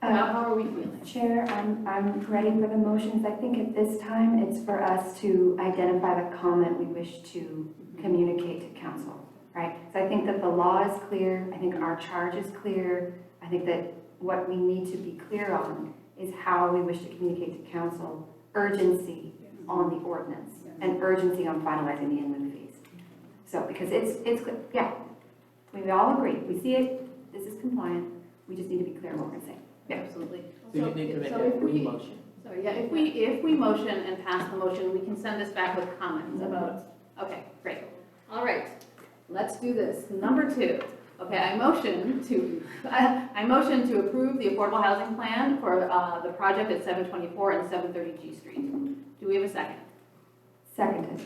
How are we feeling? Chair, I'm ready for the motions. I think at this time, it's for us to identify the comment we wish to communicate to council, right? So I think that the law is clear. I think our charge is clear. I think that what we need to be clear on is how we wish to communicate to council urgency on the ordinance and urgency on finalizing the in-lieu fees. So, because it's clear, yeah, we all agree. We see it, this is compliant. We just need to be clear on what we're saying. Yeah, absolutely. So you need to make a re-motion. So yeah, if we motion and pass the motion, we can send this back with comments about, okay, great. All right, let's do this. Number 2. Okay, I motion to approve the affordable housing plan for the project at 724 and 730 G Street. Do we have a second? Seconded.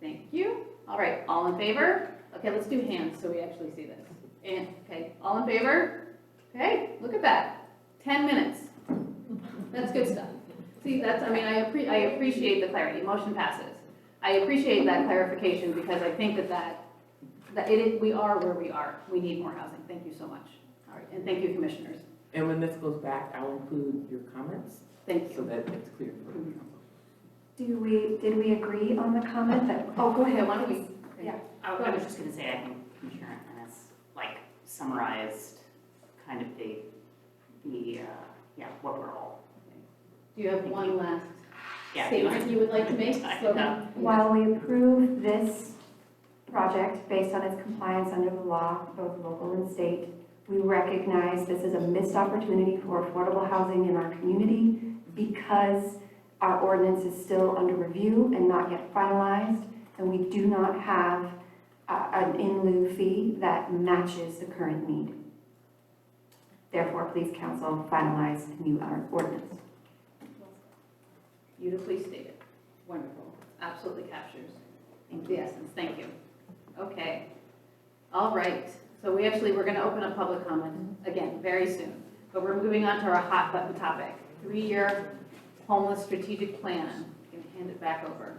Thank you. All right, all in favor? Okay, let's do hands so we actually see this. And, okay, all in favor? Okay, look at that. 10 minutes. That's good stuff. See, I appreciate the clarity. Motion passes. I appreciate that clarification because I think we are where we are. We need more housing. Thank you so much. All right, and thank you, commissioners. And when this goes back, I'll include your comments Thank you. so that it's clear for the council. did we agree on the comment that, Oh, go ahead, why don't we? Yeah. I was just gonna say, I think Commissioner Ennis, like, summarized kind of what we're all. Do you have one last Yeah, statement you would like to make? I Slogan? know. while we approve this project based on its compliance under the law, both local and state, we recognize this is a missed opportunity for affordable housing in our community because our ordinance is still under review and not yet finalized, and we do not have an in lieu fee that matches the current need. Therefore, please council finalize the new ordinance. Beautifully stated. Wonderful. Absolutely captures the essence. Thank you. Okay. All right. So we're going to open up public comment again very soon. But we're moving on to our hot button topic, 3-year homeless strategic plan. I'm going to hand it back over.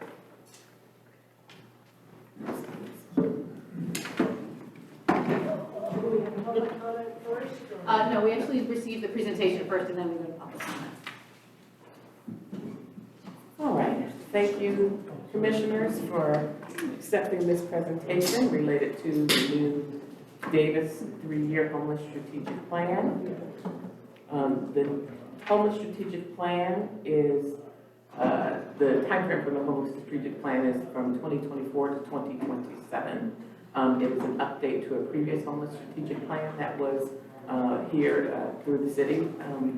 Do we have public comment first? No, we actually received the presentation first and then we go to public comment. All right, thank you, commissioners, for accepting this presentation related to the new Davis 3-year homeless strategic plan. The homeless strategic plan is, the timeframe for the homeless strategic plan is from 2024 to 2027. It was an update to a previous homeless strategic plan that was here through the city.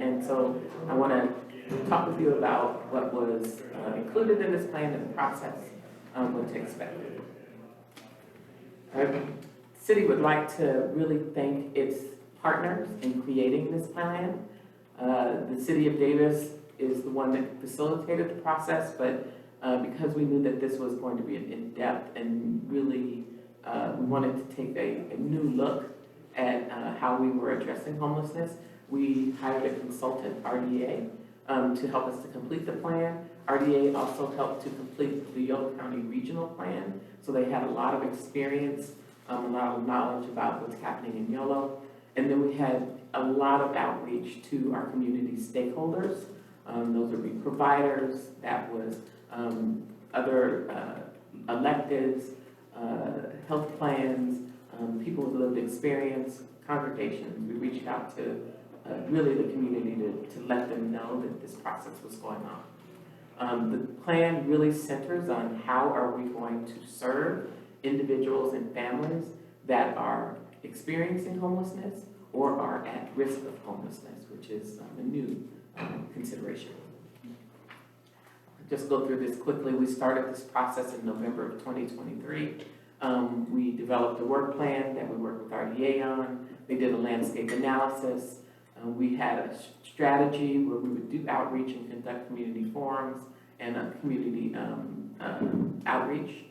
And so I want to talk with you about what was included in this plan and the process, what to expect. The city would like to really thank its partners in creating this plan. The city of Davis is the one that facilitated the process, but because we knew that this was going to be an in-depth and really we wanted to take a new look at how we were addressing homelessness, we hired a consultant, RDA, to help us to complete the plan. RDA also helped to complete the Yolo County Regional Plan, so they had a lot of experience, a lot of knowledge about what's happening in Yolo. And then we had a lot of outreach to our community stakeholders. Those would be providers, that was other electeds, health plans, people with lived experience, congregations. We reached out to really the community to let them know that this process was going on. The plan really centers on how are we going to serve individuals and families that are experiencing homelessness or are at risk of homelessness, which is a new consideration. Just go through this quickly. We started this process in November of 2023. We developed a work plan that we worked with RDA on. They did a landscape analysis. We had a strategy where we would do outreach and conduct community forums and community outreach.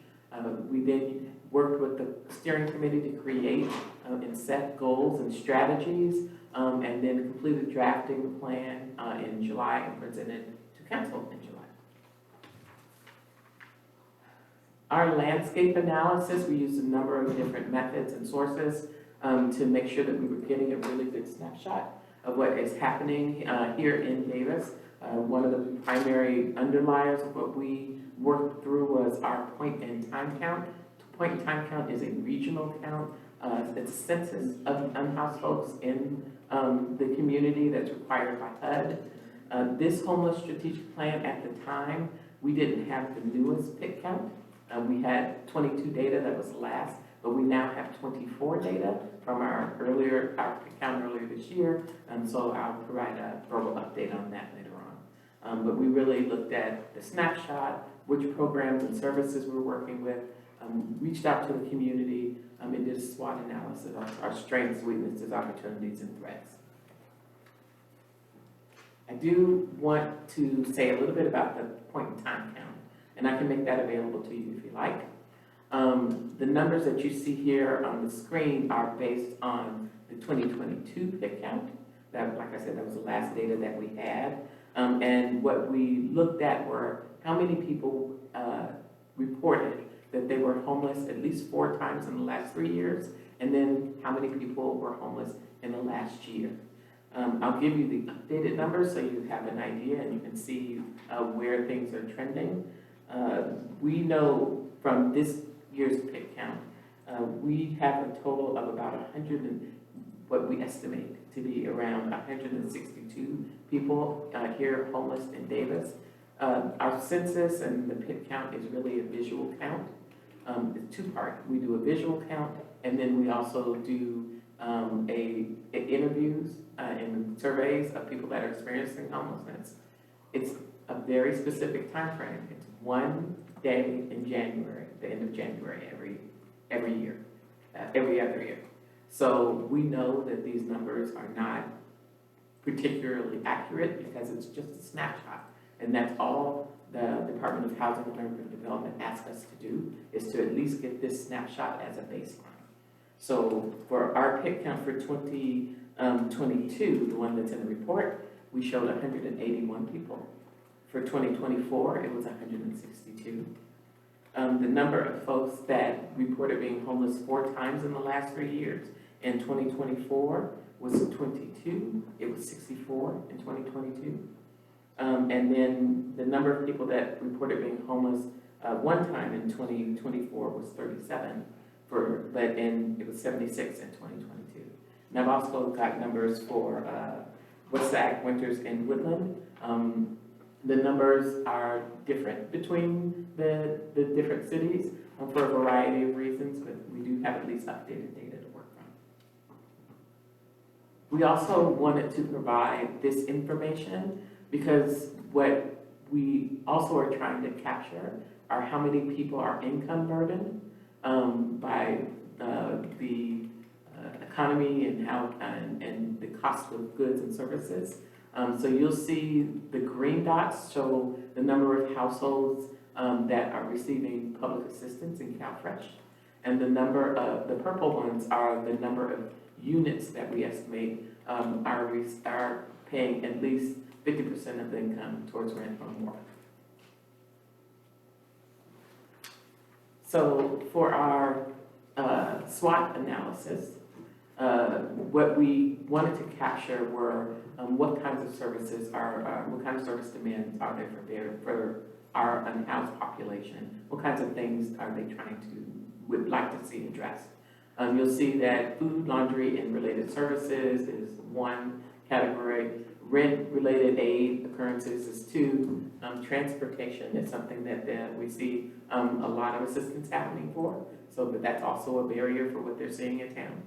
We then worked with the steering committee to create and set goals and strategies, and then completed drafting the plan in July and presented to council in July. Our landscape analysis, we used a number of different methods and sources to make sure that we were getting a really good snapshot of what is happening here in Davis. One of the primary underliers of what we worked through was our point-in-time count. Point-in-time count is a regional count. It's a census of unhoused folks in the community that's required by HUD. This homeless strategic plan at the time, we didn't have the newest PIC count. We had 22 data that was last, but we now have 24 data from our PIC count earlier this year, and so I'll provide a verbal update on that later on. But we really looked at the snapshot, which programs and services we're working with, reached out to the community, and did a SWOT analysis of our strengths, weaknesses, opportunities, and threats. I do want to say a little bit about the point-in-time count, and I can make that available to you if you like. The numbers that you see here on the screen are based on the 2022 PIC count. That, like I said, that was the last data that we had. And what we looked at were how many people reported that they were homeless at least 4 times in the last 3 years, and then how many people were homeless in the last year. I'll give you the updated numbers so you have an idea and you can see where things are trending. We know from this year's PIT count, we have a total of about 100 and what we estimate to be around 162 people here homeless in Davis. Our census and the PIT count is really a visual count. It's two-part. We do a visual count, and then we also do interviews and surveys of people that are experiencing homelessness. It's a very specific time frame. It's one day in January, the end of January every year, every other year. So we know that these numbers are not particularly accurate because it's just a snapshot. And that's all the Department of Housing and Urban Development asks us to do, is to at least get this snapshot as a baseline. So for our PIT count for 2022, the one that's in the report, we showed 181 people. For 2024, it was 162. The number of folks that reported being homeless 4 times in the last 3 years in 2024 was 22. It was 64 in 2022. And then the number of people that reported being homeless one time in 2024 was 37, it was 76 in 2022. And I've also got numbers for Westside, Winters, and Woodland. The numbers are different between the different cities for a variety of reasons, but we do have at least updated data to work from. We also wanted to provide this information because what we also are trying to capture are how many people are income burdened by the economy and the cost of goods and services. So you'll see the green dots show the number of households that are receiving public assistance in CalFresh. And the purple ones are the number of units that we estimate are paying at least 50% of the income towards rent or more. So for our SWOT analysis, what we wanted to capture were what kinds of services what kind of service demands are there for our unhoused population? What kinds of things are they would like to see addressed? You'll see that food, laundry, and related services is one category. Rent-related aid occurrences is 2. Transportation is something that we see a lot of assistance happening for, so that's also a barrier for what they're seeing in town.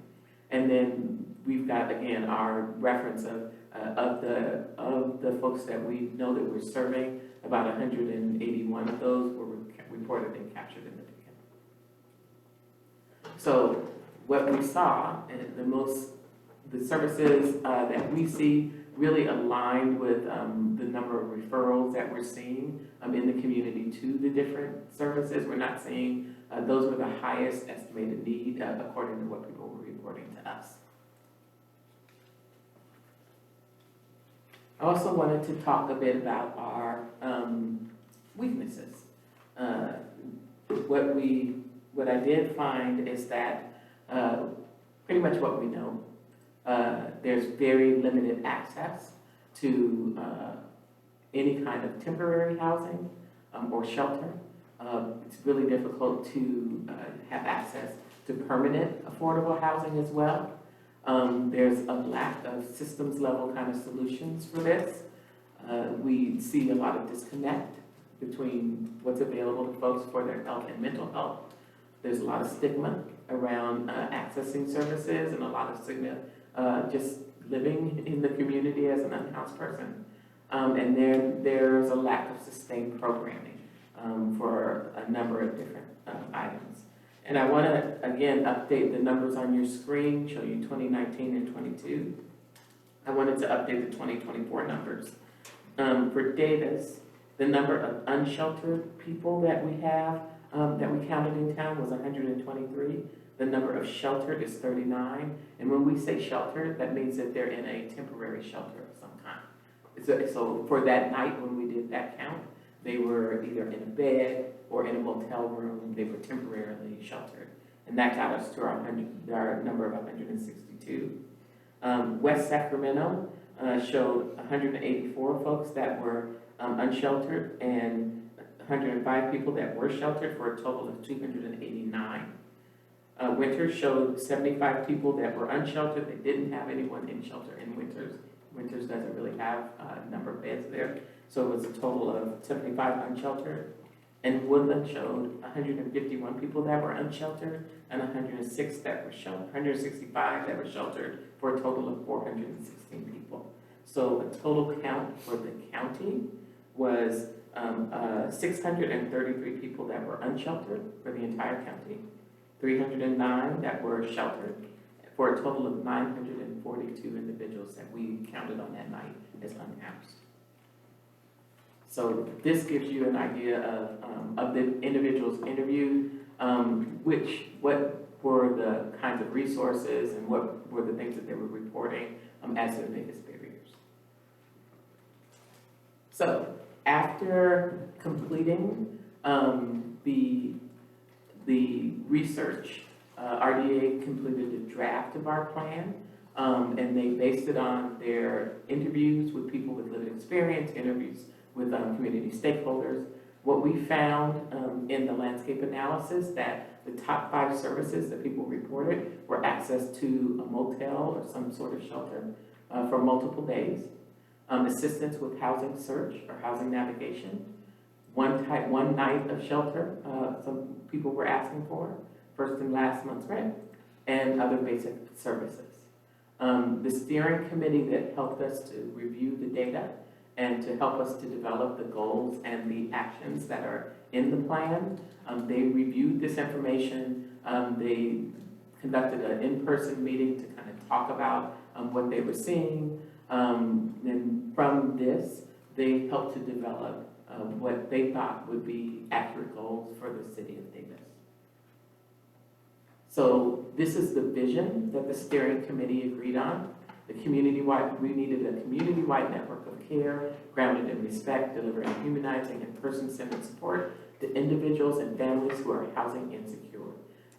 And then we've got, again, our reference of the folks that we know that we're serving, about 181 of those were reported and captured in the PIT. So what we saw, the services that we see really aligned with the number of referrals that we're seeing in the community to the different services. We're not seeing those were the highest estimated need according to what people were reporting to us. I also wanted to talk a bit about our weaknesses. What I did find is that pretty much what we know. There's very limited access to any kind of temporary housing or shelter. It's really difficult to have access to permanent affordable housing as well. There's a lack of systems level kind of solutions for this. We see a lot of disconnect between what's available to folks for their health and mental health. There's a lot of stigma around accessing services and a lot of stigma just living in the community as an unhoused person. And there's a lack of sustained programming for a number of different items. And I want to, again, update the numbers on your screen, show you 2019 and 22. I wanted to update the 2024 numbers. For Davis, the number of unsheltered people that we have, that we counted in town was 123. The number of sheltered is 39. And when we say sheltered, that means that they're in a temporary shelter of some kind. So for that night when we did that count, they were either in a bed or in a motel room. They were temporarily sheltered. And that got us to our number of 162. West Sacramento showed 184 folks that were unsheltered and 105 people that were sheltered for a total of 289. Winters showed 75 people that were unsheltered. They didn't have anyone in shelter in Winters. Winters doesn't really have a number of beds there, so it was a total of 75 unsheltered. And Woodland showed 151 people that were unsheltered and 106 that were sheltered, 165 that were sheltered, for a total of 416 people. So the total count for the county was 633 people that were unsheltered for the entire county, 309 that were sheltered, for a total of 942 individuals that we counted on that night as unhoused. So this gives you an idea of the individuals interviewed, what were the kinds of resources and what were the things that they were reporting as their biggest barriers. So after completing the research, RDA completed a draft of our plan, and they based it on their interviews with people with lived experience, interviews with community stakeholders. What we found in the landscape analysis, that the top 5 services that people reported were access to a motel or some sort of shelter for multiple days, assistance with housing search or housing navigation, one night of shelter some people were asking for, first and last month's rent, and other basic services. The steering committee that helped us to review the data and to help us to develop the goals and the actions that are in the plan, they reviewed this information. They conducted an in-person meeting to kind of talk about what they were seeing. And from this, they helped to develop what they thought would be accurate goals for the city of Davis. So this is the vision that the steering committee agreed on. We needed a community-wide network of care, grounded in respect, delivering humanizing and person-centered support to individuals and families who are housing insecure.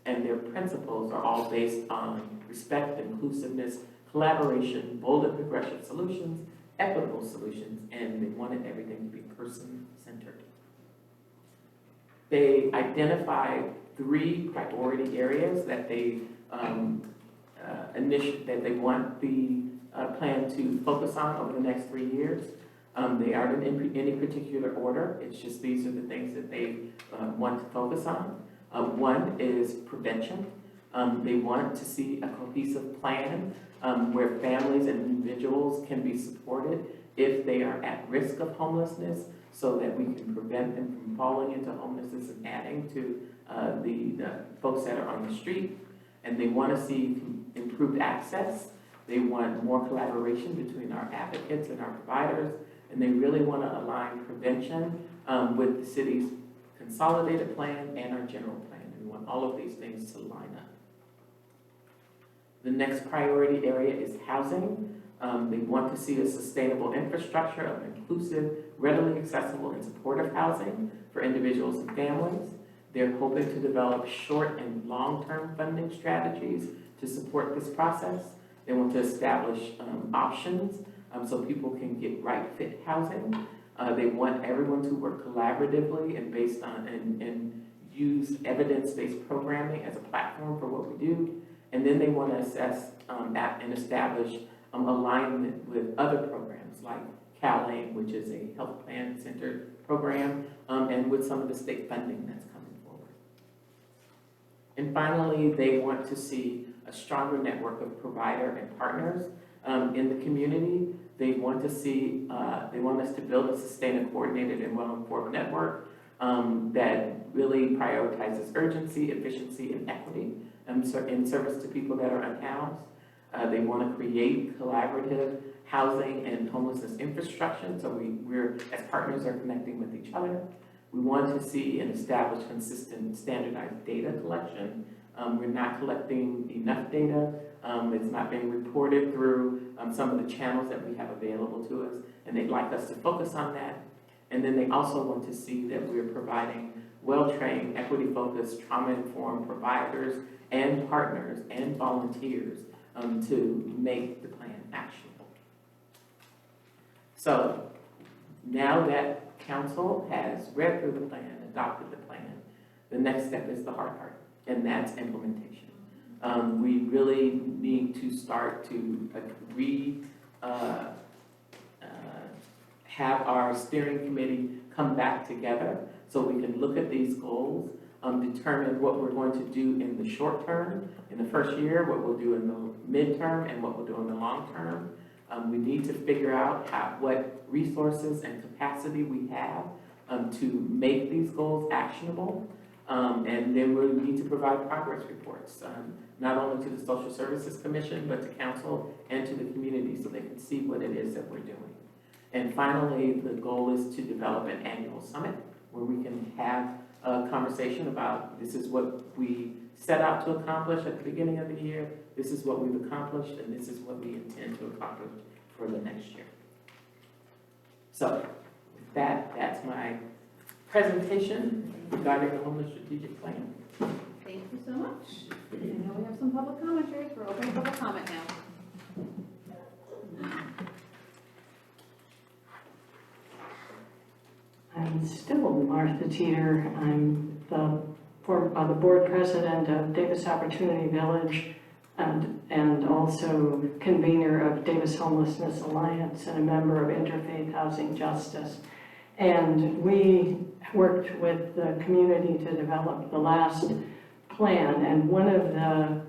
And their principles are all based on respect, inclusiveness, collaboration, bold and progressive solutions, equitable solutions, and they wanted everything to be person-centered. They identified 3 priority areas that they that they want the plan to focus on over the next 3 years. They aren't in any particular order. It's just these are the things that they want to focus on. One is prevention. They want to see a cohesive plan where families and individuals can be supported if they are at risk of homelessness, so that we can prevent them from falling into homelessness and adding to the folks that are on the street. And they want to see improved access. They want more collaboration between our advocates and our providers. And they really want to align prevention with the city's consolidated plan and our general plan. And we want all of these things to line up. The next priority area is housing. They want to see a sustainable infrastructure of inclusive, readily accessible, and supportive housing for individuals and families. They're hoping to develop short and long-term funding strategies to support this process. They want to establish options so people can get right-fit housing. They want everyone to work collaboratively and based on and use evidence-based programming as a platform for what we do. And then they want to assess and establish alignment with other programs like CalAIM, which is a health plan-centered program, and with some of the state funding that's coming forward. And finally, they want to see a stronger network of provider and partners in the community. They want to see, they want us to build a sustained, coordinated, and well-informed network that really prioritizes urgency, efficiency, and equity in service to people that are unhoused. They want to create collaborative housing and homelessness infrastructure, so we're, as partners, are connecting with each other. We want to see and establish consistent, standardized data collection. We're not collecting enough data. It's not being reported through some of the channels that we have available to us, and they'd like us to focus on that. And then they also want to see that we're providing well-trained, equity-focused, trauma-informed providers and partners and volunteers to make the plan actionable. So now that council has read through the plan, adopted the plan, the next step is the hard part, and that's implementation. We really need to start to have our steering committee come back together so we can look at these goals, determine what we're going to do in the short term, in the first year, what we'll do in the midterm, and what we'll do in the long term. We need to figure out what resources and capacity we have to make these goals actionable. And then we'll need to provide progress reports, not only to the Social Services Commission, but to council and to the community so they can see what it is that we're doing. And finally, the goal is to develop an annual summit where we can have a conversation about this is what we set out to accomplish at the beginning of the year, this is what we've accomplished, and this is what we intend to accomplish for the next year. So, with that, that's my presentation regarding the homeless strategic plan. Thank you so much. And now we have some public commenters. We're open to public comment now. I'm still Martha Teeter. I'm the board president of Davis Opportunity Village and also convener of Davis Homelessness Alliance and a member of Interfaith Housing Justice. And we worked with the community to develop the last plan. And one of the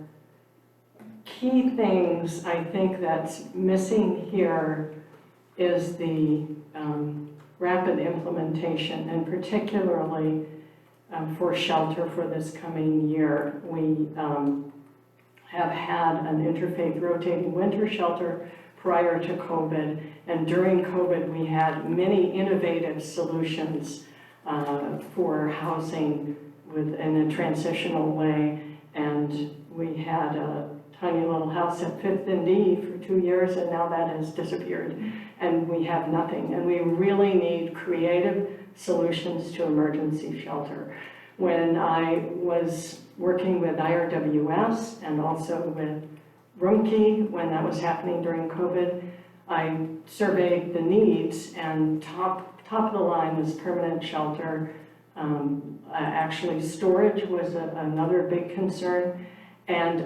key things I think that's missing here is the rapid implementation, and particularly for shelter for this coming year. We have had an interfaith rotating winter shelter prior to COVID, and during COVID we had many innovative solutions for housing in a transitional way, and we had a tiny little house at 5th and D for 2 years, and now that has disappeared, and we have nothing. And we really need creative solutions to emergency shelter. When I was working with IRWS and also with Rumkey, when that was happening during COVID, I surveyed the needs, and top of the line was permanent shelter. Actually, storage was another big concern, and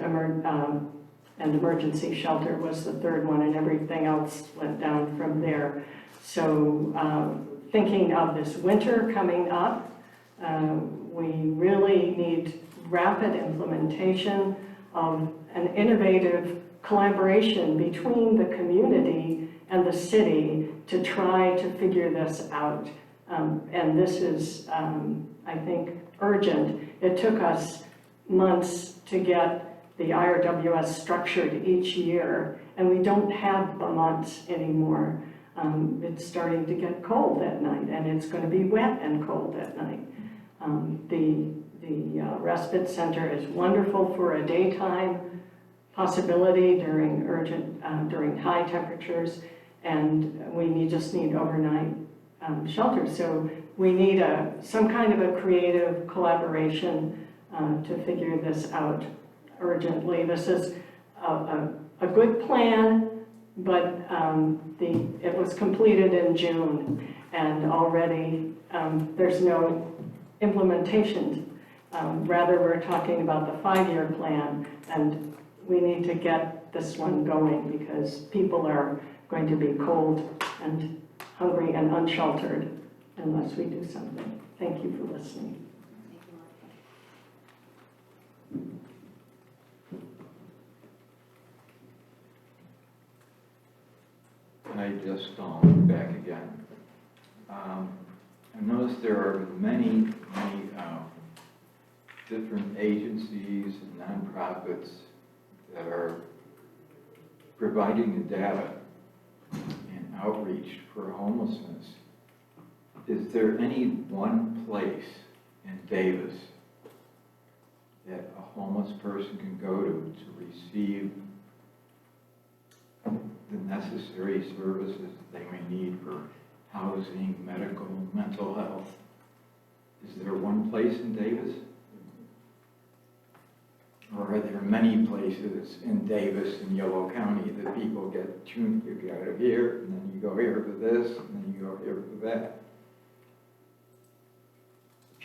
emergency shelter was the third one, and everything else went down from there. So thinking of this winter coming up, we really need rapid implementation of an innovative collaboration between the community and the city to try to figure this out. And this is, I think, urgent. It took us months to get the IRWS structured each year, and we don't have the months anymore. It's starting to get cold at night, and it's going to be wet and cold at night. The respite center is wonderful for a daytime possibility during high temperatures, and we just need overnight shelter. So we need some kind of a creative collaboration to figure this out urgently. This is a good plan, but it was completed in June, and already there's no implementation. Rather, we're talking about the 5-year plan, and we need to get this one going because people are going to be cold and hungry and unsheltered unless we do something. Thank you for listening. Can I just back again? I noticed there are many different agencies and nonprofits that are providing the data and outreach for homelessness. Is there any one place in Davis that a homeless person can go to receive the necessary services they may need for housing, medical, mental health? Is there one place in Davis? Or are there many places in Davis and Yolo County that people get, you go out of here, and then you go here for this, and then you go here for that?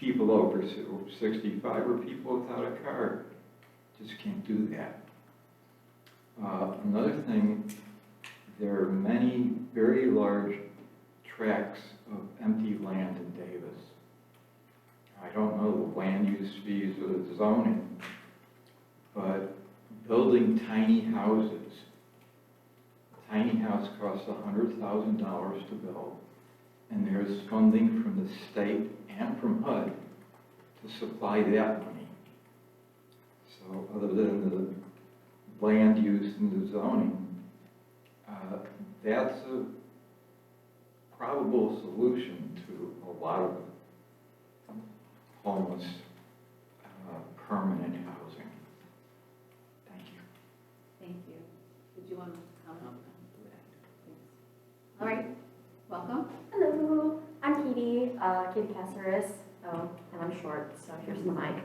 people over 65 or people without a car. Just can't do that. Another thing, there are many very large tracts of empty land in Davis. I don't know the land use fees or the zoning, but building tiny houses, a tiny house costs $100,000 to build, and there's funding from the state and from HUD to supply that money. So other than the land use and the zoning, that's a probable solution to a lot of homeless permanent housing. Thank you. Thank you. Did you want to comment? All right, welcome. Hello, I'm Katie, Katie Caceres, and I'm short, so here's the mic.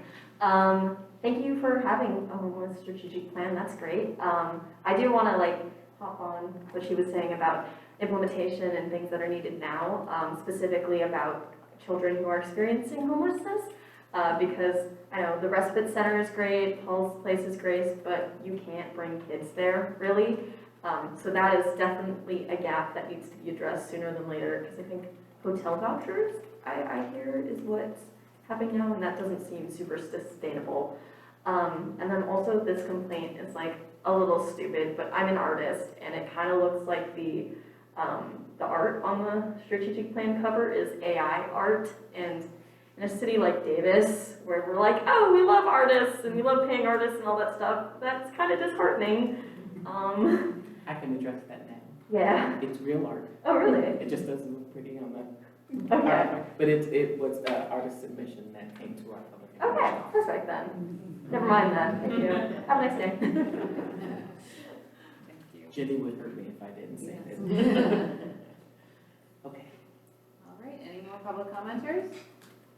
Thank you for having a homeless strategic plan, that's great. I do want to hop on what she was saying about implementation and things that are needed now, specifically about children who are experiencing homelessness, because I know the respite center is great, Paul's Place is great, but you can't bring kids there, really. So that is definitely a gap that needs to be addressed sooner than later, because I think hotel vouchers, I hear, is what's happening now, and that doesn't seem super sustainable. And then also this complaint is a little stupid, but I'm an artist, and it kind of looks like the art on the strategic plan cover is AI art, and in a city like Davis, where we're like, oh, we love artists, and we love paying artists and all that stuff, that's kind of disheartening. I can address that now. Yeah. It's real art. Oh, really? It just doesn't look pretty on the Okay. art. But it was the artist submission that came to our public information Okay, office. perfect then. Never mind then, thank you. Have a nice day. Jenny would hurt me if I didn't say this. Okay. All right, any more public commenters?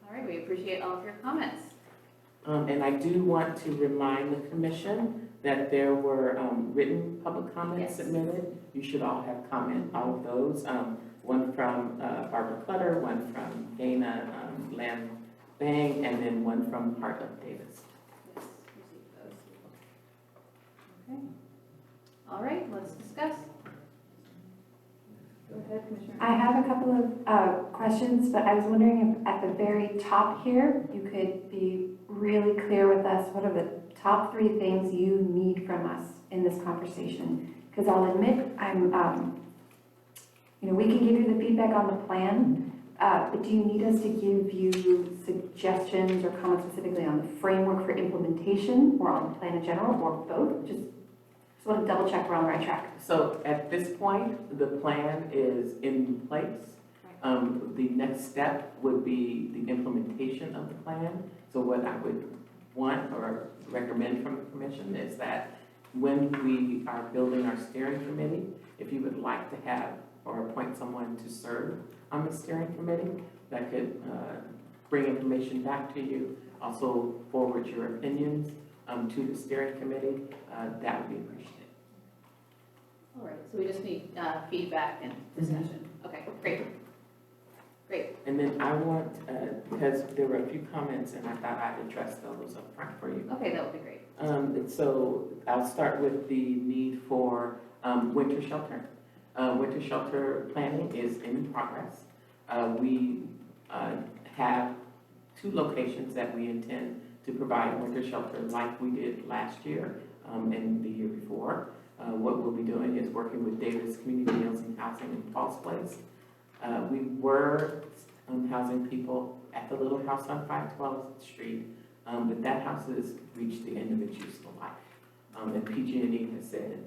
All right, we appreciate all of your comments. And I do want to remind the commission that there were written public comments Yes. submitted. You should all have all of those. One from Barbara Clutter, one from Dana Lam Bang, and then one from Heart of Davis. Yes, received those. Okay. All right, let's discuss. Go ahead, Commissioner. I have a couple of questions, but I was wondering if at the very top here, you could be really clear with us, what are the top 3 things you need from us in this conversation? Because I'll admit, we can give you the feedback on the plan, but do you need us to give you suggestions or comments specifically on the framework for implementation, or on the plan in general, or both? Just want to double check we're on the right track. So at this point, the plan is in place. The next step would be the implementation of the plan. So what I would want or recommend from the commission is that when we are building our steering committee, if you would like to have or appoint someone to serve on the steering committee that could bring information back to you, also forward your opinions to the steering committee, that would be appreciated. All right, so we just need feedback and discussion. Okay, great. Great. And then I want, because there were a few comments and I thought I'd address those up front for you. Okay, that would be great. So I'll start with the need for winter shelter. Winter shelter planning is in progress. We have 2 locations that we intend to provide winter shelter like we did last year and the year before. What we'll be doing is working with Davis Community Meals and Housing in Paul's Place. We were housing people at the little house on 512th Street, but that house has reached the end of its useful life. And PG&E has said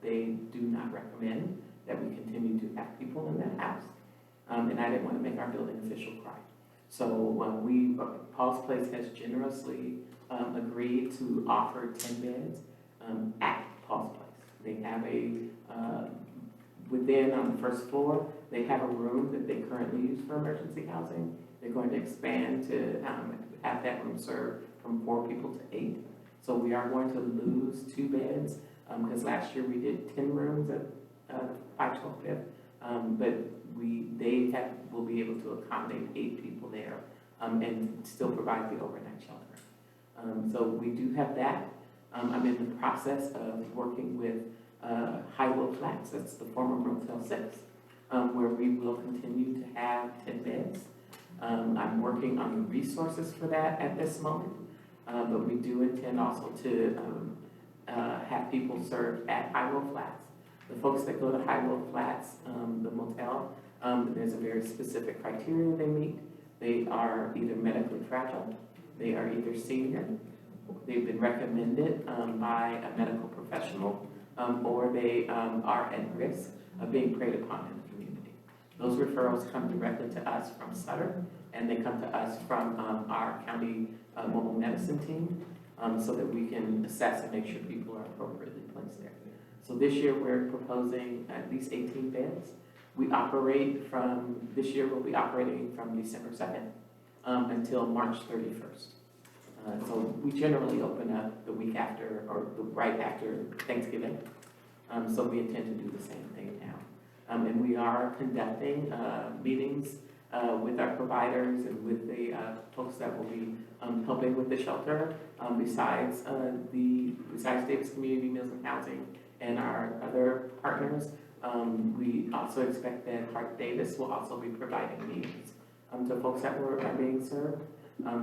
they do not recommend that we continue to have people in that house. And I didn't want to make our building official cry. So Paul's Place has generously agreed to offer 10 beds at Paul's Place. They have within on the first floor, they have a room that they currently use for emergency housing. They're going to expand to have that room serve from 4 people to 8. So we are going to lose 2 beds because last year we did 10 rooms at 512 Fifth, but they will be able to accommodate 8 people there and still provide the overnight shelter. So we do have that. I'm in the process of working with High-Low Flats, that's the former Motel 6, where we will continue to have 10 beds. I'm working on the resources for that at this moment, but we do intend also to have people served at High-Low Flats. The folks that go to High-Low Flats, the motel, there's a very specific criteria they meet. They are either medically fragile, they are either senior, they've been recommended by a medical professional, or they are at risk of being preyed upon in the community. Those referrals come directly to us from Sutter, and they come to us from our county mobile medicine team, so that we can assess and make sure people are appropriately placed there. So this year, we're proposing at least 18 beds. We operate from, this year we'll be operating from December 2nd until March 31st. So we generally open up the week after, or right after Thanksgiving. So we intend to do the same thing now. And we are conducting meetings with our providers and with the folks that will be helping with the shelter, besides Davis Community Meals and Housing and our other partners. We also expect that Hart Davis will also be providing meals to folks that are being served.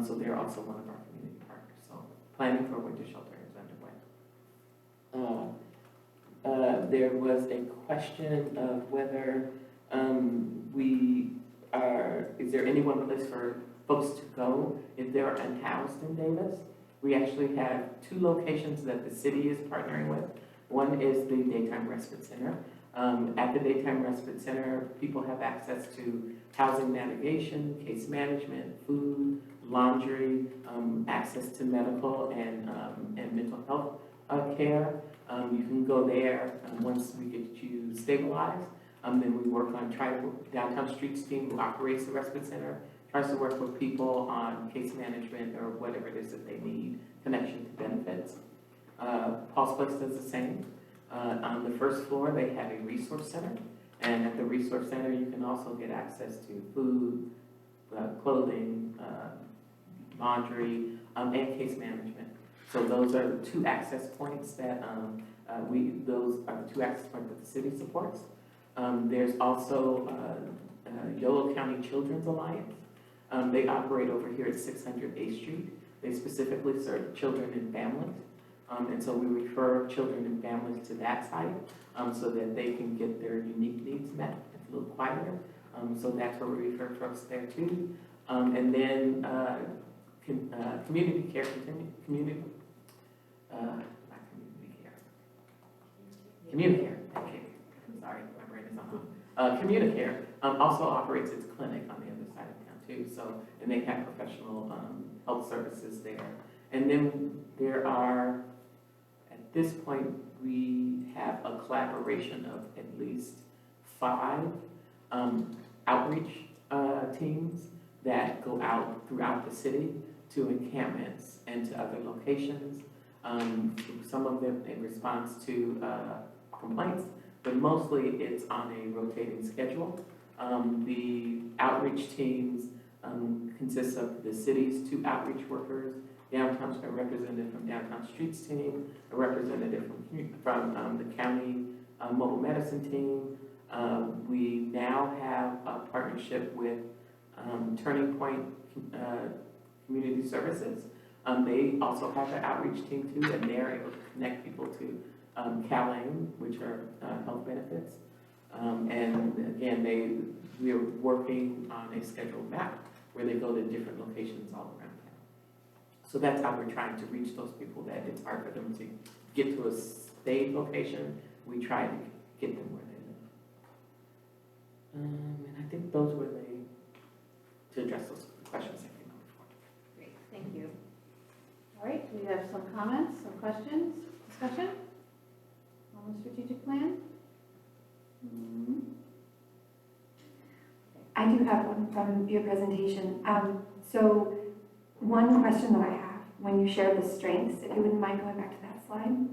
So they're also one of our community partners. So planning for winter shelter is underway. There was a question of whether is there any one place for folks to go if they're unhoused in Davis? We actually have 2 locations that the city is partnering with. One is the Daytime Respite Center. At the Daytime Respite Center, people have access to housing navigation, case management, food, laundry, access to medical and mental health care. You can go there once we get you stabilized. Then we work on Downtown Streets team who operates the respite center, tries to work with people on case management or whatever it is that they need, connection to benefits. Paul's Place does the same. On the first floor, they have a resource center. And at the resource center, you can also get access to food, clothing, laundry, and case management. So those are the 2 access points that those are the 2 access points that the city supports. There's also Yolo County Children's Alliance. They operate over here at 600 8th Street. They specifically serve children and families. And so we refer children and families to that site so that they can get their unique needs met. It's a little quieter. So that's where we refer folks there too. And then community care, community care, thank you. Sorry, my brain is on. Communicare also operates its clinic on the other side of town too. So, and they have professional health services there. And then there are, at this point, we have a collaboration of at least 5 outreach teams that go out throughout the city to encampments and to other locations. Some of them in response to complaints, but mostly it's on a rotating schedule. The outreach teams consist of the city's 2 outreach workers, a representative from Downtown Streets team, a representative from the county mobile medicine team. We now have a partnership with Turning Point Community Services. They also have an outreach team too, and they're able to connect people to CalAIM, which are health benefits. And again, we are working on a scheduled map where they go to different locations all around town. So that's how we're trying to reach those people that it's hard for them to get to a state location. We try to get them where they live. And I think those were to address those questions that came up before. Great, thank you. All right, we have some comments, some questions, discussion on the strategic plan? I do have one from your presentation. So one question that I have, when you share the strengths, if you wouldn't mind going back to that slide.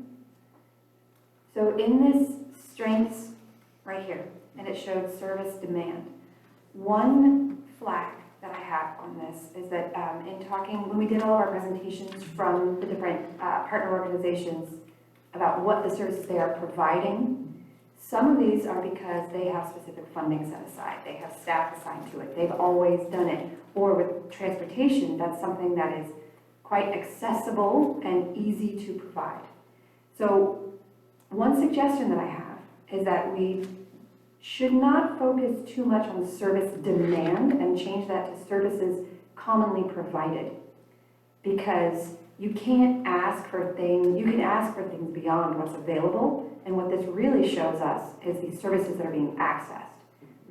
So in this strengths right here, and it showed service demand, one flag that I have on this is that in talking, when we did all of our presentations from the different partner organizations about what the services they are providing, some of these are because they have specific funding set aside. They have staff assigned to it. They've always done it. Or with transportation, that's something that is quite accessible and easy to provide. So one suggestion that I have is that we should not focus too much on service demand and change that to services commonly provided. Because you can't ask for things, you can ask for things beyond what's available, and what this really shows us is the services that are being accessed.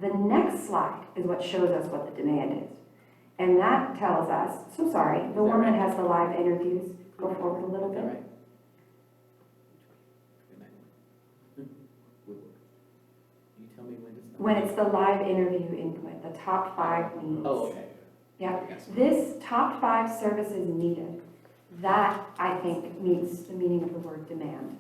The next slide is what shows us what the demand is. And that tells us, so sorry, the one that has the live interviews, go forward a little bit. Right. You tell me when to start. When it's the live interview input, the top 5 needs. Oh, okay. Yeah, Yes. this top 5 services needed, that I think meets the meaning of the word demand.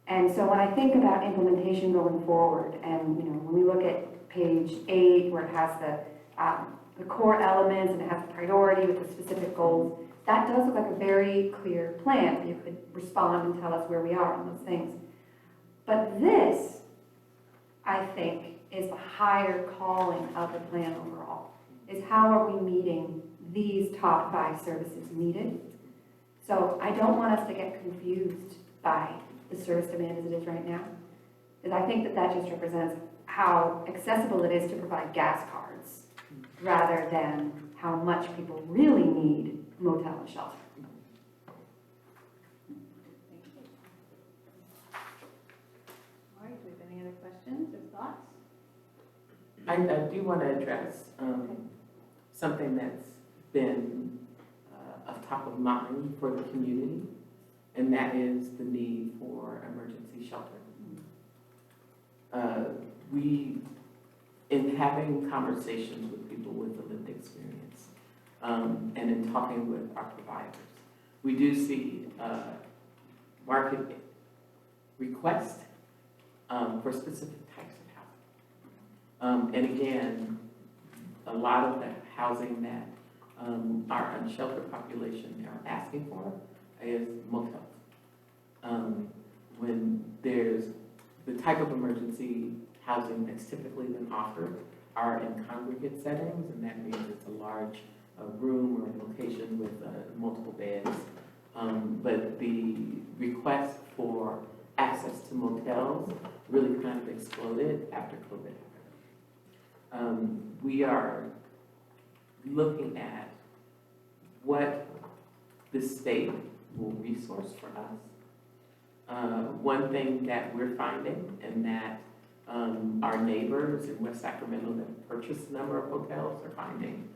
And so when I think about implementation going forward, and when we look at page 8, where it has the core elements and it has priority with the specific goals, that does look like a very clear plan. You could respond and tell us where we are on those things. But this, I think, is the higher calling of the plan overall, is how are we meeting these top 5 services needed? So I don't want us to get confused by the service demand as it is right now, because I think that just represents how accessible it is to provide gas cards, rather than how much people really need motel and shelter. All right, do we have any other questions or thoughts? I do want to address something that's been of top of mind for the community, and that is the need for emergency shelter. In having conversations with people with a lived experience, and in talking with our providers, we do see market requests for specific types of housing. And again, a lot of the housing that our unsheltered population are asking for is motels. When there's the type of emergency housing that's typically been offered are in congregate settings, and that means it's a large room or location with multiple beds. But the request for access to motels really kind of exploded after COVID happened. We are looking at what the state will resource for us. One thing that we're finding, and that our neighbors in West Sacramento that purchased a number of hotels are finding,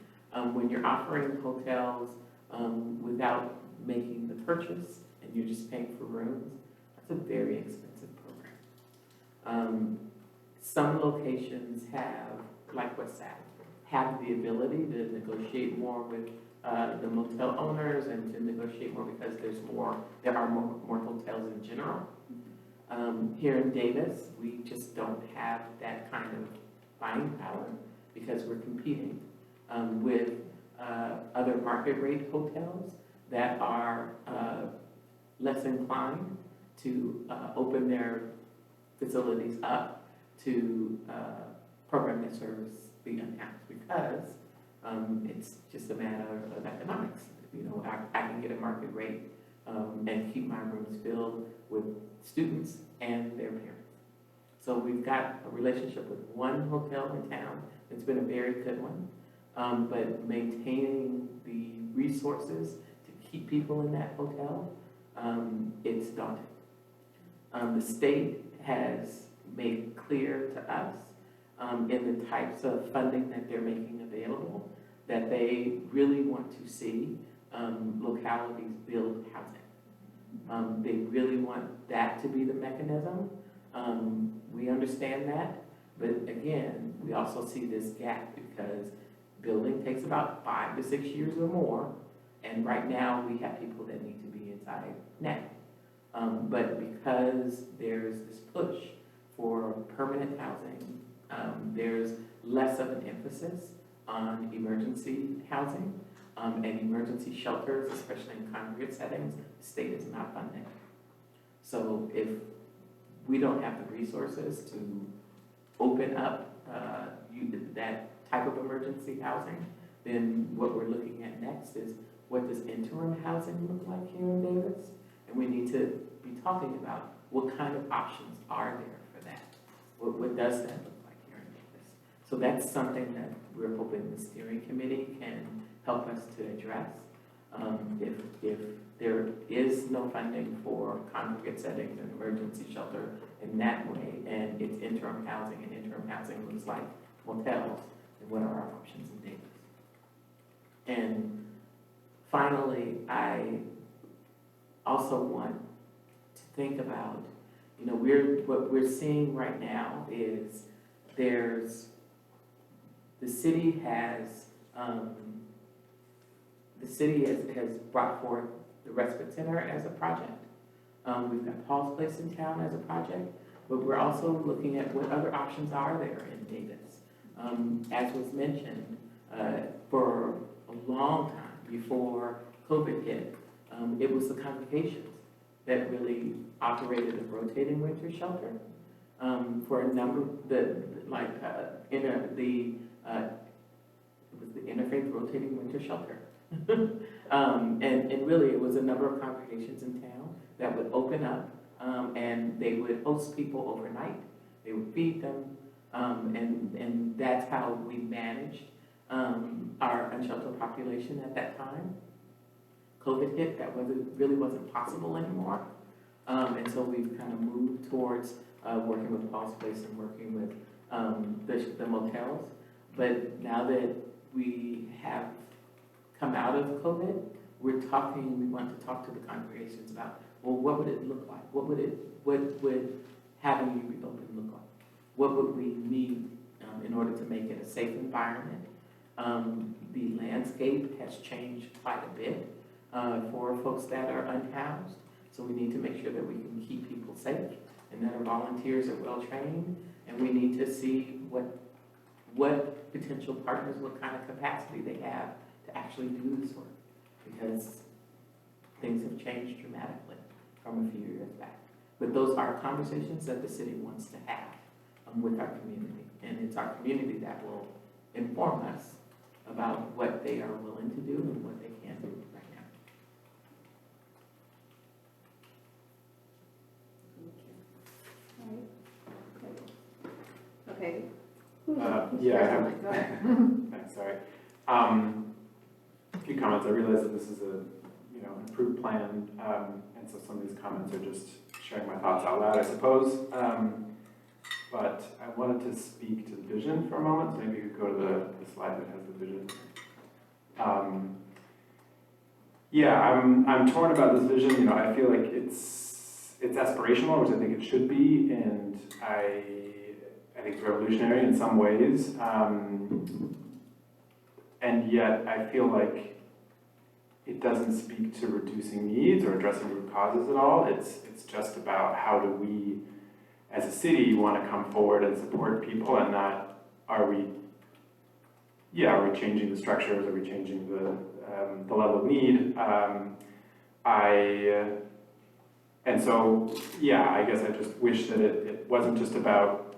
when you're offering hotels without making the purchase and you're just paying for rooms, that's a very expensive program. Some locations have, like West Sac, have the ability to negotiate more with the motel owners and to negotiate more because there are more hotels in general. Here in Davis, we just don't have that kind of buying power because we're competing with other market rate hotels that are less inclined to open their facilities up to program that serves the unhoused, because it's just a matter of economics. I can get a market rate and keep my rooms filled with students and their parents. So we've got a relationship with one hotel in town. It's been a very good one, but maintaining the resources to keep people in that hotel, it's daunting. The state has made clear to us in the types of funding that they're making available that they really want to see localities build housing. They really want that to be the mechanism. We understand that, but again, we also see this gap because building takes about 5 to 6 years or more, and right now we have people that need to be inside now. But because there's this push for permanent housing, there's less of an emphasis on emergency housing and emergency shelters, especially in congregate settings. The state is not funding. So if we don't have the resources to open up that type of emergency housing, then what we're looking at next is, what does interim housing look like here in Davis? And we need to be talking about what kind of options are there for that. What does that look like here in Davis? So that's something that we're hoping the steering committee can help us to address. If there is no funding for congregate settings and emergency shelter in that way, and it's interim housing, and interim housing looks like motels, then what are our options in Davis? And finally, I also want to think about, what we're seeing right now is the city has brought forth the Respite Center as a project. We've got Paul's Place in town as a project, but we're also looking at what other options are there in Davis. As was mentioned, for a long time before COVID hit, it was the congregations that really operated a rotating winter shelter for a number, it was the Interfaith Rotating Winter Shelter. And really, it was a number of congregations in town that would open up, and they would host people overnight. They would feed them, and that's how we managed our unsheltered population at that time. COVID hit, that really wasn't possible anymore. And so we've kind of moved towards working with Paul's Place and working with the motels. But now that we have come out of COVID, we want to talk to the congregations about, well, what would it look like? What would having you reopen look like? What would we need in order to make it a safe environment? The landscape has changed quite a bit for folks that are unhoused. So we need to make sure that we can keep people safe and that our volunteers are well trained. And we need to see what potential partners, what kind of capacity they have to actually do this work, because things have changed dramatically from a few years back. But those are conversations that the city wants to have with our community. And it's our community that will inform us about what they are willing to do and what they can do right now. Okay. Yeah, I have. Go ahead. Thanks, sorry. A few comments. I realize that this is an improved plan, and so some of these comments are just sharing my thoughts out loud, I suppose. But I wanted to speak to the vision for a moment. So maybe you could go to the slide that has the vision. I'm torn about this vision. I feel like it's aspirational, which I think it should be, and I think it's revolutionary in some ways. And yet I feel like it doesn't speak to reducing needs or addressing root causes at all. It's just about how do we, as a city, want to come forward and support people, and not are we changing the structures? Are we changing the level of need? I guess I just wish that it wasn't just about.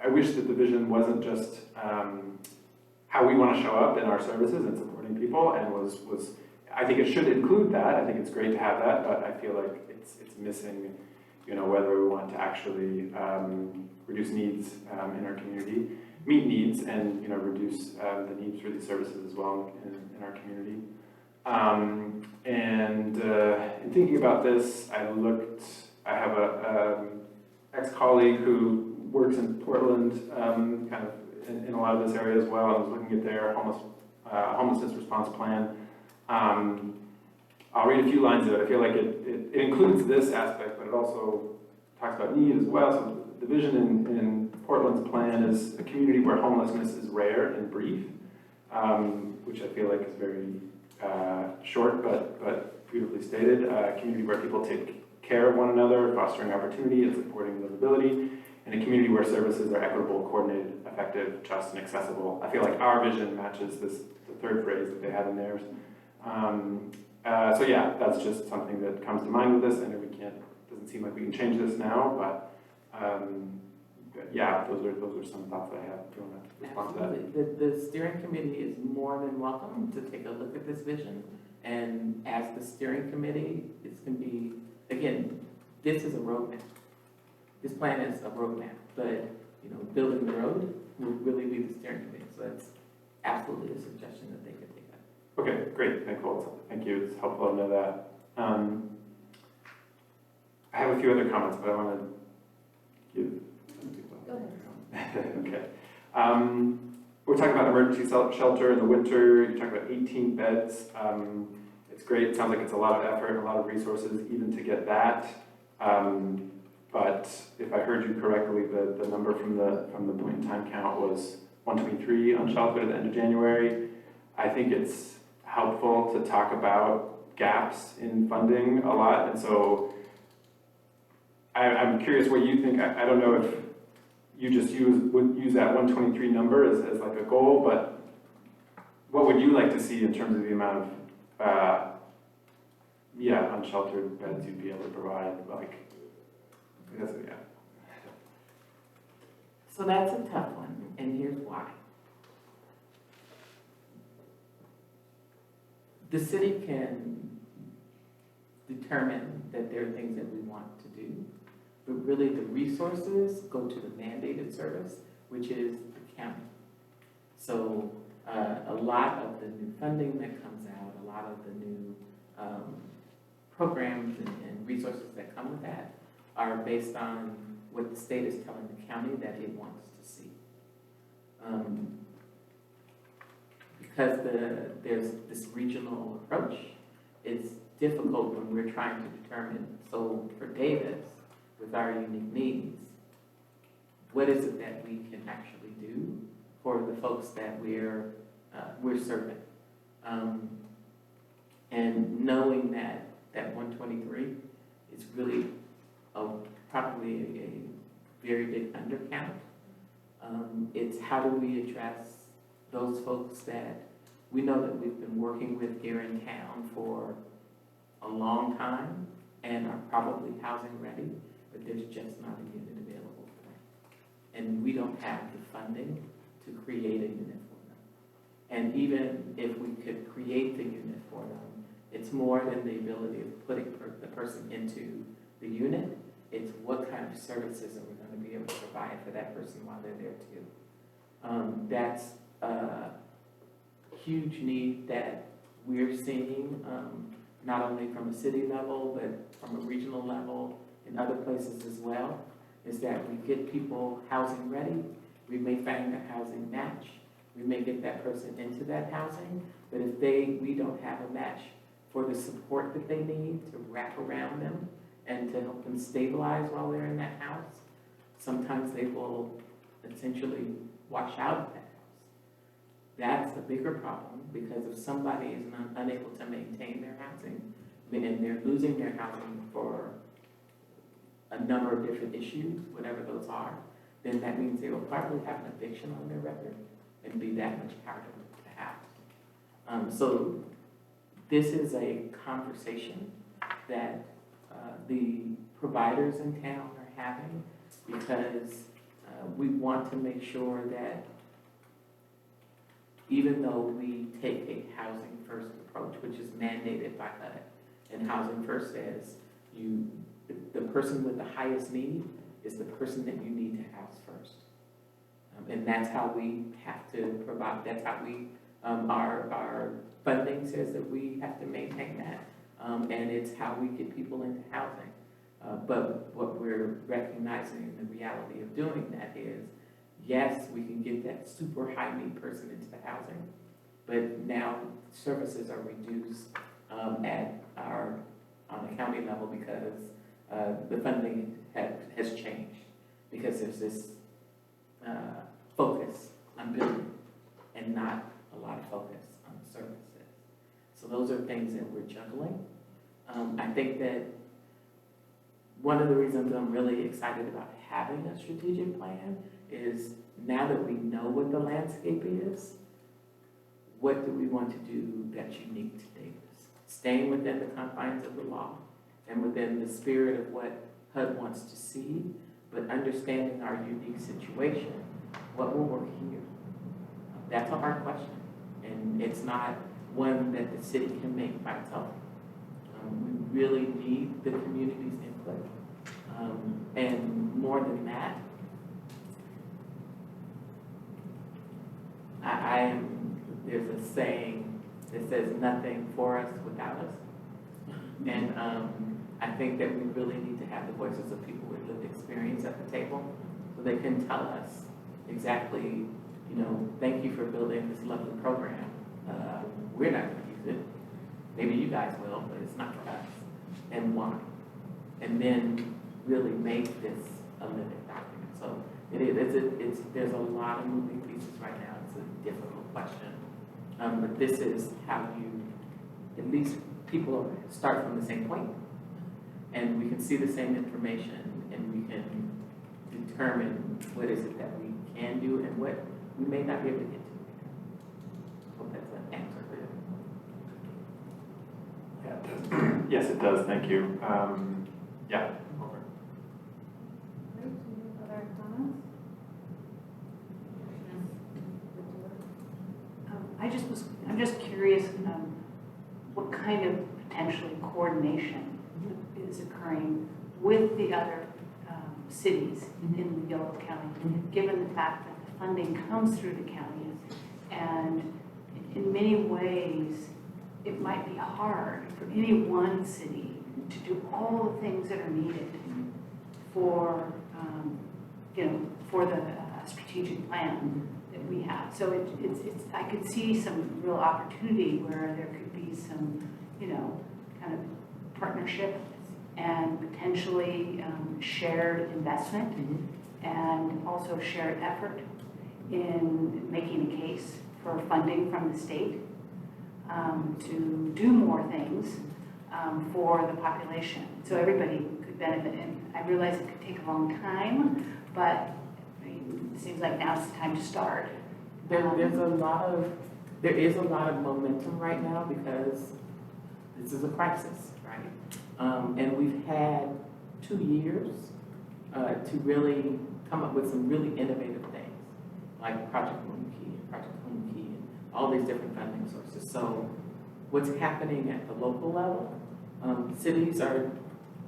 I wish that the vision wasn't just how we want to show up in our services and supporting people, and was. I think it should include that. I think it's great to have that, but I feel like it's missing. Whether we want to actually reduce needs in our community, meet needs, and reduce the needs for these services as well in our community. In thinking about this, I have a ex-colleague who works in Portland, kind of in a lot of this area as well. I was looking at their homelessness response plan. I'll read a few lines of it. I feel like it includes this aspect, but it also talks about need as well. So the vision in Portland's plan is a community where homelessness is rare and brief, which I feel like is very short but beautifully stated. A community where people take care of one another, fostering opportunity and supporting livability. in a community where services are equitable, coordinated, effective, just, and accessible. I feel like our vision matches the third phrase that they had in theirs. So yeah, that's just something that comes to mind with this. I know doesn't seem like we can change this now, but yeah, those are some thoughts that I have. Do you want to respond to that? Absolutely. The steering committee is more than welcome to take a look at this vision. And as the steering committee, it's going to be, again, this is a roadmap. This plan is a roadmap, but, building the road will really be the steering committee. So that's absolutely a suggestion that they could take up. Okay, great. Thank you. It's helpful to know that. I have a few other comments, but I want to give some people. Go ahead. Okay. We're talking about emergency shelter in the winter. You're talking about 18 beds. It's great. It sounds like it's a lot of effort, a lot of resources even to get that. But if I heard you correctly, the number from the point in time count was 123 unsheltered at the end of January. I think it's helpful to talk about gaps in funding a lot, and so I'm curious what you think. I don't know if you just would use that 123 number as like a goal, but what would you like to see in terms of the amount of unsheltered beds you'd be able to provide? So that's a tough one, and here's why. The city can determine that there are things that we want to do, but really the resources go to the mandated service, which is the county. So a lot of the new funding that comes out, a lot of the new programs and resources that come with that are based on what the state is telling the county that it wants to see. Because there's this regional approach, it's difficult when we're trying to determine, so for Davis, with our unique needs, what is it that we can actually do for the folks that we're serving? And knowing that 123 is really probably a very big undercount. It's how do we address those folks that we know that we've been working with here in town for a long time and are probably housing ready, but there's just not a unit available for them. And we don't have the funding to create a unit for them. And even if we could create the unit for them, it's more than the ability of putting the person into the unit. It's what kind of services are we going to be able to provide for that person while they're there too. That's a huge need that we're seeing, not only from a city level, but from a regional level in other places as well, is that we get people housing ready. We may find a housing match. We may get that person into that housing, but if we don't have a match for the support that they need to wrap around them and to help them stabilize while they're in that house, sometimes they will essentially wash out of that house. That's a bigger problem, because if somebody is unable to maintain their housing, and they're losing their housing for a number of different issues, whatever those are, then that means they will probably have an eviction on their record and be that much harder to house. So this is a conversation that the providers in town are having, because we want to make sure that even though we take a housing first approach, which is mandated by HUD, and housing first says the person with the highest need is the person that you need to house first. And that's how we have to provide, that's how we, our funding says that we have to maintain that. And it's how we get people into housing. But what we're recognizing, the reality of doing that is, yes, we can get that super high need person into the housing, but now services are reduced on a county level because the funding has changed, because there's this focus on building and not a lot of focus on the services. So those are things that we're juggling. I think that one of the reasons I'm really excited about having a strategic plan is now that we know what the landscape is, what do we want to do that's unique to Davis? Staying within the confines of the law and within the spirit of what HUD wants to see, but understanding our unique situation, what will work here? That's a hard question, and it's not one that the city can make by itself. We really need the community's input. And more than that, there's a saying that says nothing for us without us. And I think that we really need to have the voices of people with lived experience at the table so they can tell us exactly, thank you for building this lovely program. We're not going to use it. Maybe you guys will, but it's not for us. And why? And then really make this a living document. So there's a lot of moving pieces right now. It's a difficult question. But this is how at least people start from the same point, and we can see the same information, and we can determine what is it that we can do and what we may not be able to get to. I hope that's an answer for you. Yeah, it does. Yes, it does, thank you. Yeah, over. Great, any other comments? I'm just curious, what kind of potentially coordination is occurring with the other cities in Yolo County, given the fact that the funding comes through the county, and in many ways, it might be hard for any one city to do all the things that are needed for, for the strategic plan that we have. So I could see some real opportunity where there could be some, kind of partnership and potentially shared investment and also shared effort in making a case for funding from the state to do more things for the population. So everybody could benefit. And I realize it could take a long time, but it seems like now's the time to start. There is a lot of momentum right now because this is a crisis, right? And we've had 2 years to really come up with some really innovative things, like Project Home Key, and all these different funding sources. So what's happening at the local level, cities are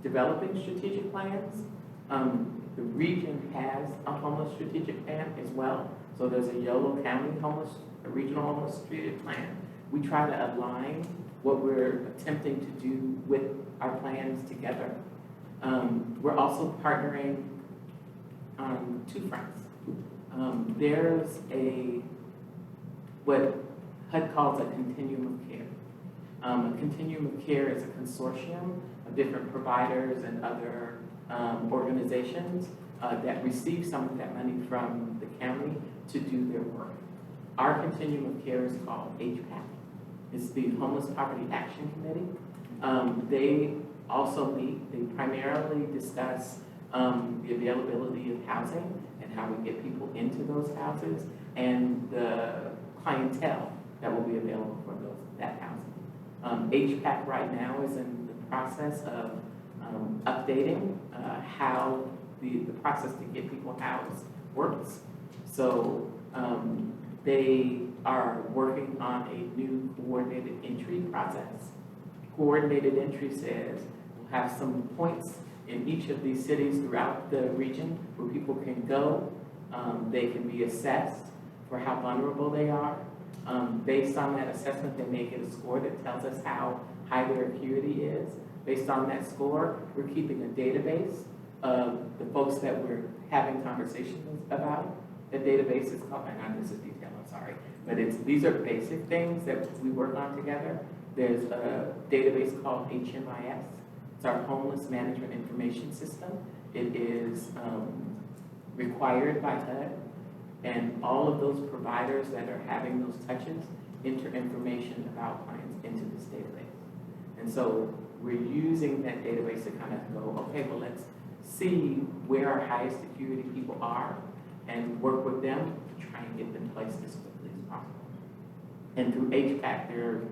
developing strategic plans. The region has a homeless strategic plan as well. So there's a Yolo County a regional homeless strategic plan. We try to align what we're attempting to do with our plans together. We're also partnering on 2 fronts. There's what HUD calls a continuum of care. A continuum of care is a consortium of different providers and other organizations that receive some of that money from the county to do their work. Our continuum of care is called HPAC. It's the Homeless Poverty Action Committee. They also meet, they primarily discuss the availability of housing and how we get people into those houses and the clientele that will be available for that housing. HPAC right now is in the process of updating how the process to get people housed works. So they are working on a new coordinated entry process. Coordinated entry says we'll have some points in each of these cities throughout the region where people can go. They can be assessed for how vulnerable they are. Based on that assessment, they may get a score that tells us how high their acuity is. Based on that score, we're keeping a database of the folks that we're having conversations about. The database is called, I know this is detail, I'm sorry, but these are basic things that we work on together. There's a database called HMIS. It's our Homeless Management Information System. It is required by HUD, and all of those providers that are having those touches enter information about clients into this database. And so we're using that database to kind of go, okay, well, let's see where our highest acuity people are and work with them to try and get them placed as quickly as possible. And through HPAC,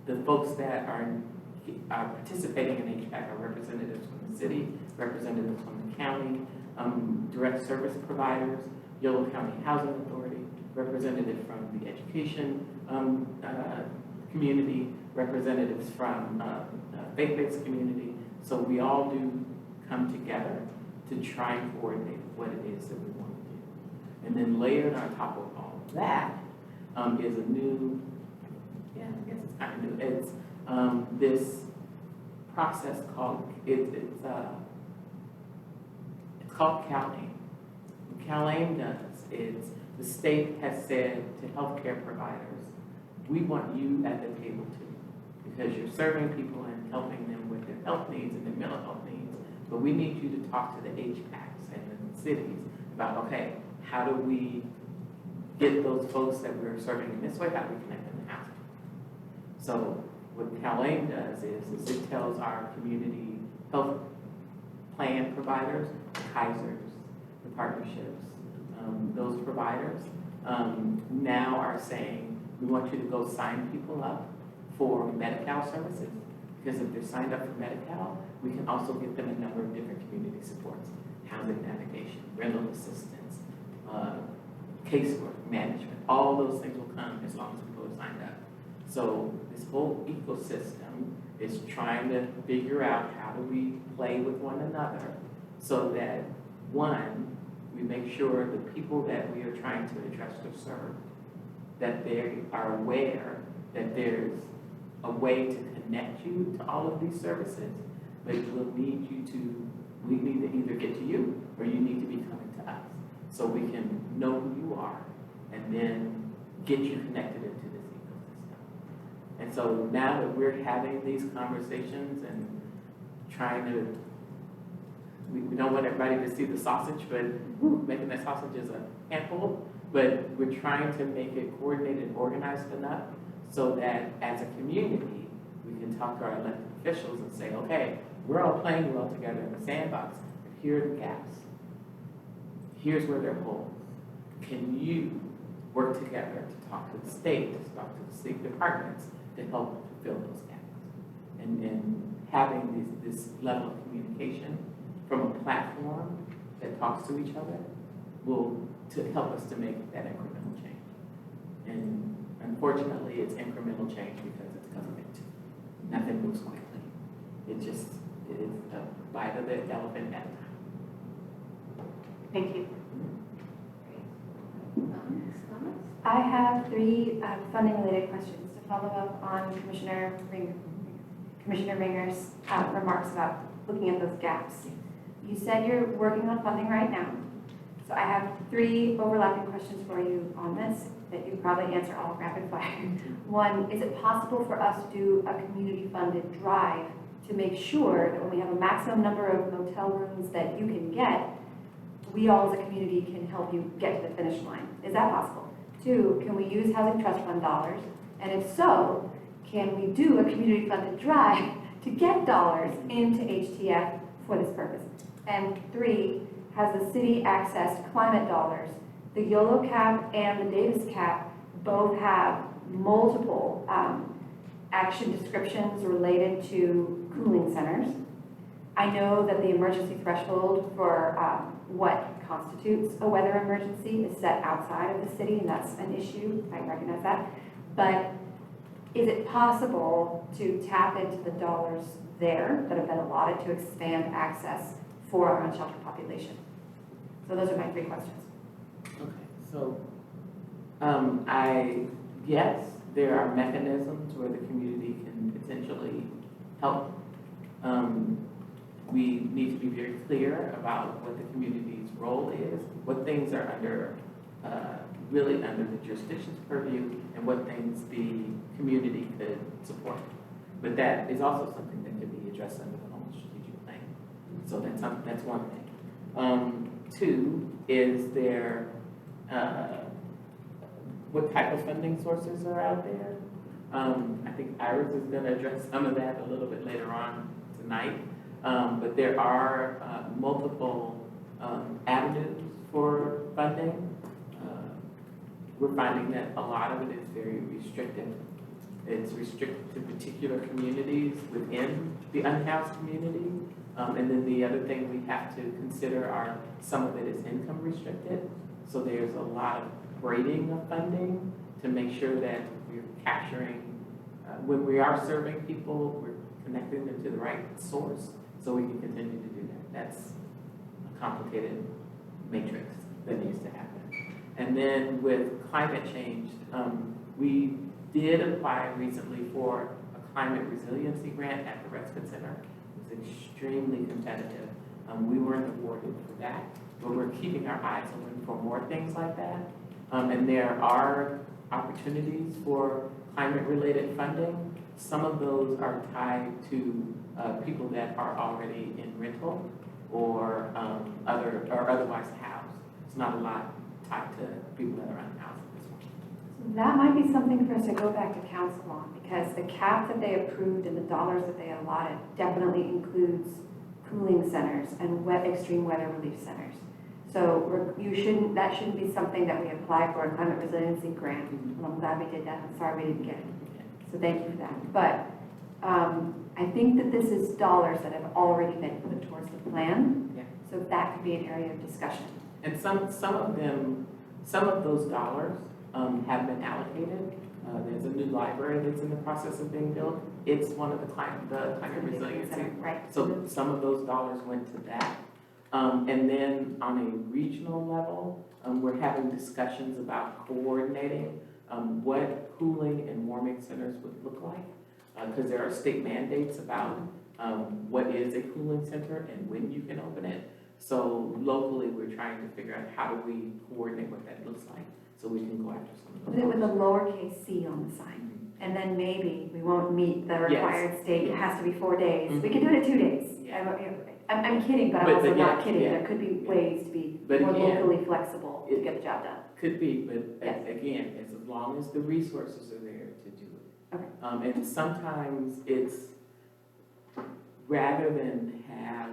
the folks that are participating in HPAC are representatives from the city, representatives from the county, direct service providers, Yolo County Housing Authority, representative from the education community, representatives from faith-based community. So we all do come together to try and coordinate what it is that we want to do. And then layered on top of all of that is a new, yeah, I guess it's kind of new. It's this process called, it's called CalAIM. What CalAIM does is the state has said to healthcare providers, we want you at the table too, because you're serving people and helping them with their health needs and their mental health needs, but we need you to talk to the HPACs and the cities about, okay, how do we get those folks that we're serving in this way, how do we connect them to housing? So what CalAIM does is it tells our community health plan providers, the Kaisers, the partnerships, those providers now are saying, we want you to go sign people up for Medi-Cal services, because if they're signed up for Medi-Cal, we can also give them a number of different community supports, housing navigation, rental assistance, casework management, all those things will come as long as people are signed up. So this whole ecosystem is trying to figure out how do we play with one another so that, one, we make sure the people that we are trying to address or serve, that they are aware that there's a way to connect you to all of these services, but we'll need you to, we need to either get to you or you need to be coming to us so we can know who you are and then get you connected into this ecosystem. And so now that we're having these conversations and trying to, we don't want everybody to see the sausage, but making that sausage is a handful, but we're trying to make it coordinated and organized enough so that as a community, we can talk to our elected officials and say, okay, we're all playing well together in the sandbox, but here are the gaps. Here's where there are holes. Can you work together to talk to the state, to talk to the state departments to help to fill those gaps? And having this level of communication from a platform that talks to each other will to help us to make that incremental change. And unfortunately, it's incremental change because it's government. Nothing moves quickly. It is a bite of the elephant at a time. Thank you. I have three funding-related questions to follow up on Commissioner Ringer's remarks about looking at those gaps. You said you're working on funding right now. So I have three overlapping questions for you on this that you probably answer all rapid fire. One, is it possible for us to do a community-funded drive to make sure that when we have a maximum number of motel rooms that you can get, we all as a community can help you get to the finish line? Is that possible? Two, can we use Housing Trust Fund dollars? And if so, can we do a community-funded drive to get dollars into HTF for this purpose? And three, has the city accessed climate dollars? The YOLO cap and the Davis cap both have multiple action descriptions related to cooling centers. I know that the emergency threshold for what constitutes a weather emergency is set outside of the city, and that's an issue. I recognize that. But is it possible to tap into the dollars there that have been allotted to expand access for our unsheltered population? So those are my three questions. Okay, so yes, there are mechanisms where the community can potentially help. We need to be very clear about what the community's role is, what things are under, really under the jurisdiction's purview, and what things the community could support. But that is also something that could be addressed under the home strategic plan. So that's one thing. Two, is there, what type of funding sources are out there? I think think Iris is gonna address some of that a little bit later on tonight. But there are multiple avenues for funding. We're finding that a lot of it is very restricted. It's restricted to particular communities within the unhoused community. And then the other thing we have to consider are some of it is income restricted. So there's a lot of grading of funding to make sure that we're capturing, when we are serving people, we're connecting them to the right source so we can continue to do that. That's a complicated matrix that needs to happen. And then with climate change, we did apply recently for a climate resiliency grant at the Respite Center. It was extremely competitive. We weren't awarded for that, but we're keeping our eyes open for more things like that. And there are opportunities for climate-related funding. Some of those are tied to people that are already in rental or otherwise housed. It's not a lot tied to people that are unhoused at this point. That might be something for us to go back to council on, because the cap that they approved and the dollars that they allotted definitely includes cooling centers and extreme weather relief centers. So that shouldn't be something that we apply for a climate resiliency grant. Well, I'm glad we did that. I'm sorry we didn't get it. So thank you for that. But I think that this is dollars that have already been put towards the plan. Yeah. So that could be an area of discussion. And some of those dollars have been allocated. There's a new library that's in the process of being built. It's one of the climate resiliency. Right. So some of those dollars went to that. And then on a regional level, we're having discussions about coordinating what cooling and warming centers would look like. Because there are state mandates about what is a cooling center and when you can open it. So locally, we're trying to figure out how do we coordinate what that looks like so we can go after some of Put those. it with a lowercase c on the sign. And then maybe we won't meet the required state. It has to be 4 days. We can do it in 2 days. Yeah. I'm kidding, but I'm But also yeah, not kidding. yeah. There could be ways to be But more again, locally flexible to get the job done. Could be, but Yes. again, as long as the resources are there to do it. Okay. And sometimes it's, rather than have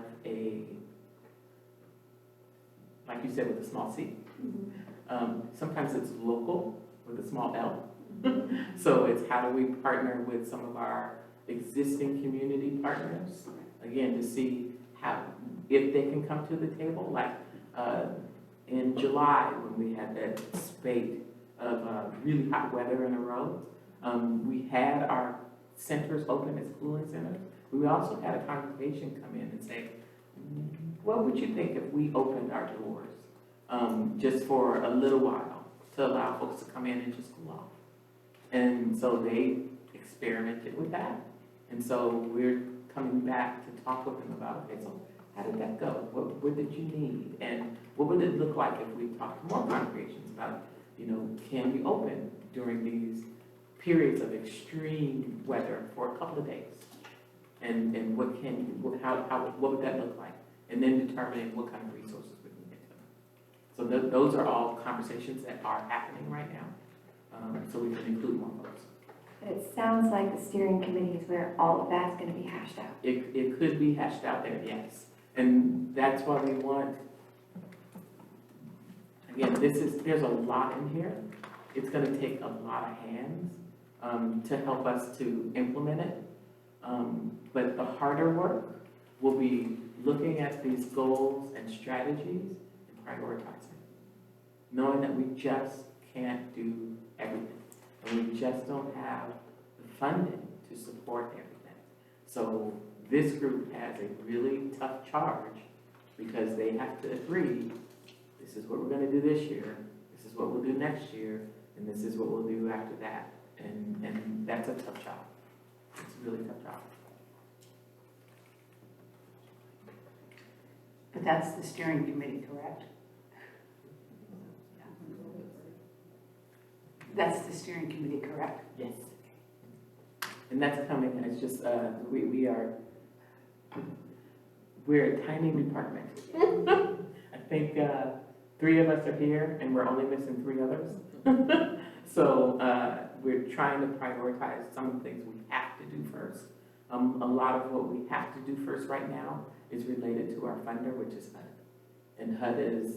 like you said, with a small c, sometimes it's local with a small l. So it's how do we partner with some of our existing community partners, again, to see if they can come to the table, like in July when we had that spate of really hot weather in a row. We had our centers open as cooling centers. We also had a congregation come in and say, what would you think if we opened our doors just for a little while to allow folks to come in and just cool off? And so they experimented with that. And so we're coming back to talk with them about, okay, so how did that go? What did you need? And what would it look like if we talked to more congregations about, can we open during these periods of extreme weather for a couple of days? And what would that look like? And then determining what kind of resources we can get to them. So those are all conversations that are happening right now. So we can include more folks. It sounds like the steering committee is where all of that's going to be hashed out. It could be hashed out there, yes. And that's why we want, again, there's a lot in here. It's going to take a lot of hands to help us to implement it. But the harder work will be looking at these goals and strategies and prioritizing. Knowing that we just can't do everything. And we just don't have the funding to support everything. So this group has a really tough charge because they have to agree, this is what we're going to do this year, this is what we'll do next year, and this is what we'll do after that. And that's a tough job. It's a really tough job. But that's the steering committee, correct? That's the steering committee, correct? Yes. And that's coming, and it's just, we're a tiny department. I think 3 of us are here, and we're only missing 3 others. So we're trying to prioritize some of the things we have to do first. A lot of what we have to do first right now is related to our funder, which is HUD. And HUD is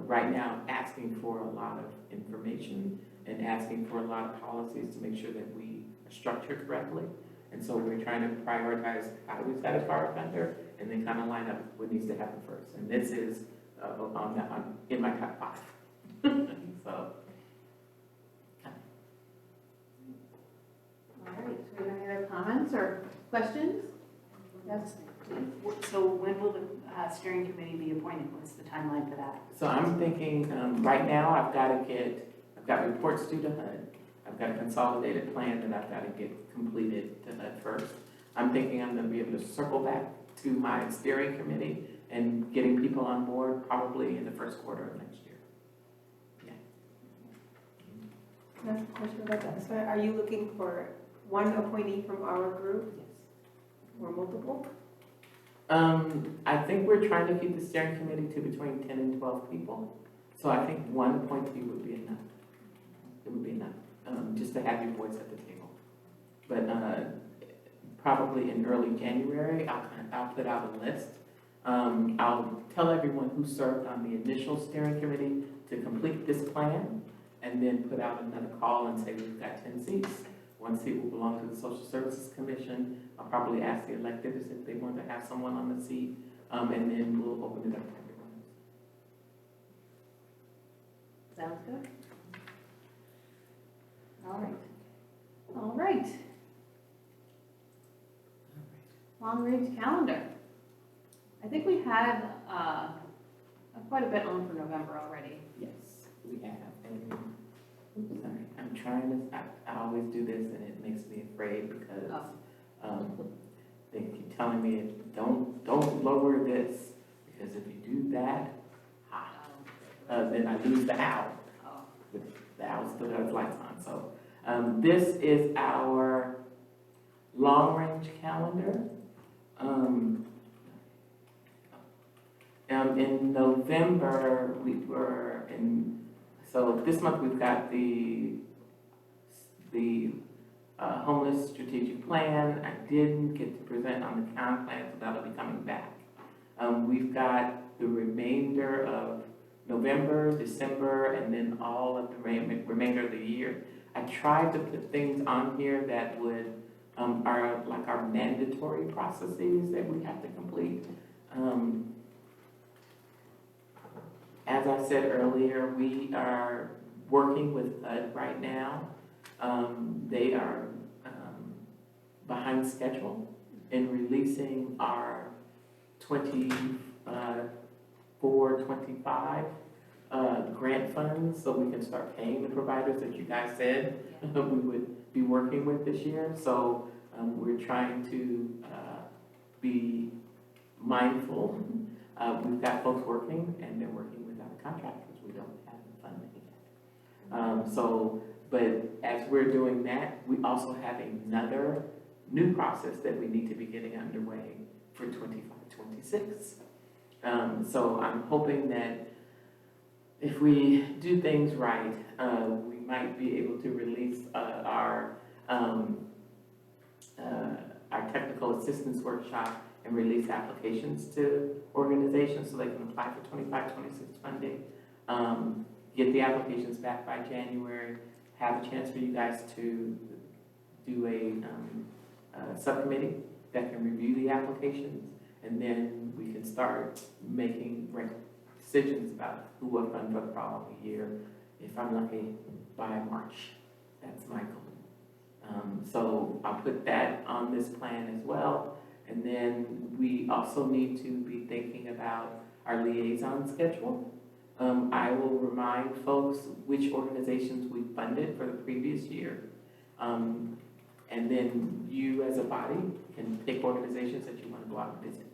right now asking for a lot of information and asking for a lot of policies to make sure that we are structured correctly. And so we're trying to prioritize how do we satisfy our funder and then kind of line up what needs to happen first. And this is in my top 5. So. All right, so we have any other comments or questions? Yes, please. So when will the steering committee be appointed? What's the timeline for that? So I'm thinking, right now, I've got reports due to HUD. I've got a consolidated plan that I've got to get completed to HUD first. I'm thinking I'm gonna be able to circle back to my steering committee and getting people on board probably in the first quarter of next year. Can I ask a question about that? So are you looking for one appointee from our group Yes. or multiple? I think we're trying to keep the steering committee to between 10 and 12 people. So I think one appointee would be enough. It would be enough, just to have your voice at the table. But probably in early January, I'll put out a list. I'll tell everyone who served on the initial steering committee to complete this plan, and then put out another call and say we've got 10 seats. One seat will belong to the Social Services Commission. I'll probably ask the electeds if they want to have someone on the seat, and then we'll open it up to everyone. Sounds good. All right. All right. Long-range calendar. I think we had quite a bit on for November already. Yes, we have. And, oops, sorry, I'm trying to, I always do this and it makes me afraid because they keep telling me, don't lower this, because if you do that, then I lose the owl. The owl still has lights on. So this is our long-range calendar. In November, so this month we've got the homeless strategic plan. I didn't get to present on the town plan, so that'll be coming back. We've got the remainder of November, December, and then all of the remainder of the year. I tried to put things on here that would, are like our mandatory processes that we have to complete. As I said earlier, we are working with HUD right now. They are behind schedule in releasing our 24-25 grant funds so we can start paying the providers that you guys said we would be working with this year. So we're trying to be mindful. We've got folks working and they're working without a contract because we don't have the funding yet. But as we're doing that, we also have another new process that we need to be getting underway for 25-26. So I'm hoping that if we do things right, we might be able to release our technical assistance workshop and release applications to organizations so they can apply for 25-26 funding. Get the applications back by January, have a chance for you guys to do a subcommittee that can review the applications, and then we can start making decisions about who will fund for the following year, if I'm lucky, by March. That's my goal. So I'll put that on this plan as well. And then we also need to be thinking about our liaison schedule. I will remind folks which organizations we funded for the previous year. And then you as a body can pick organizations that you want to go out and visit.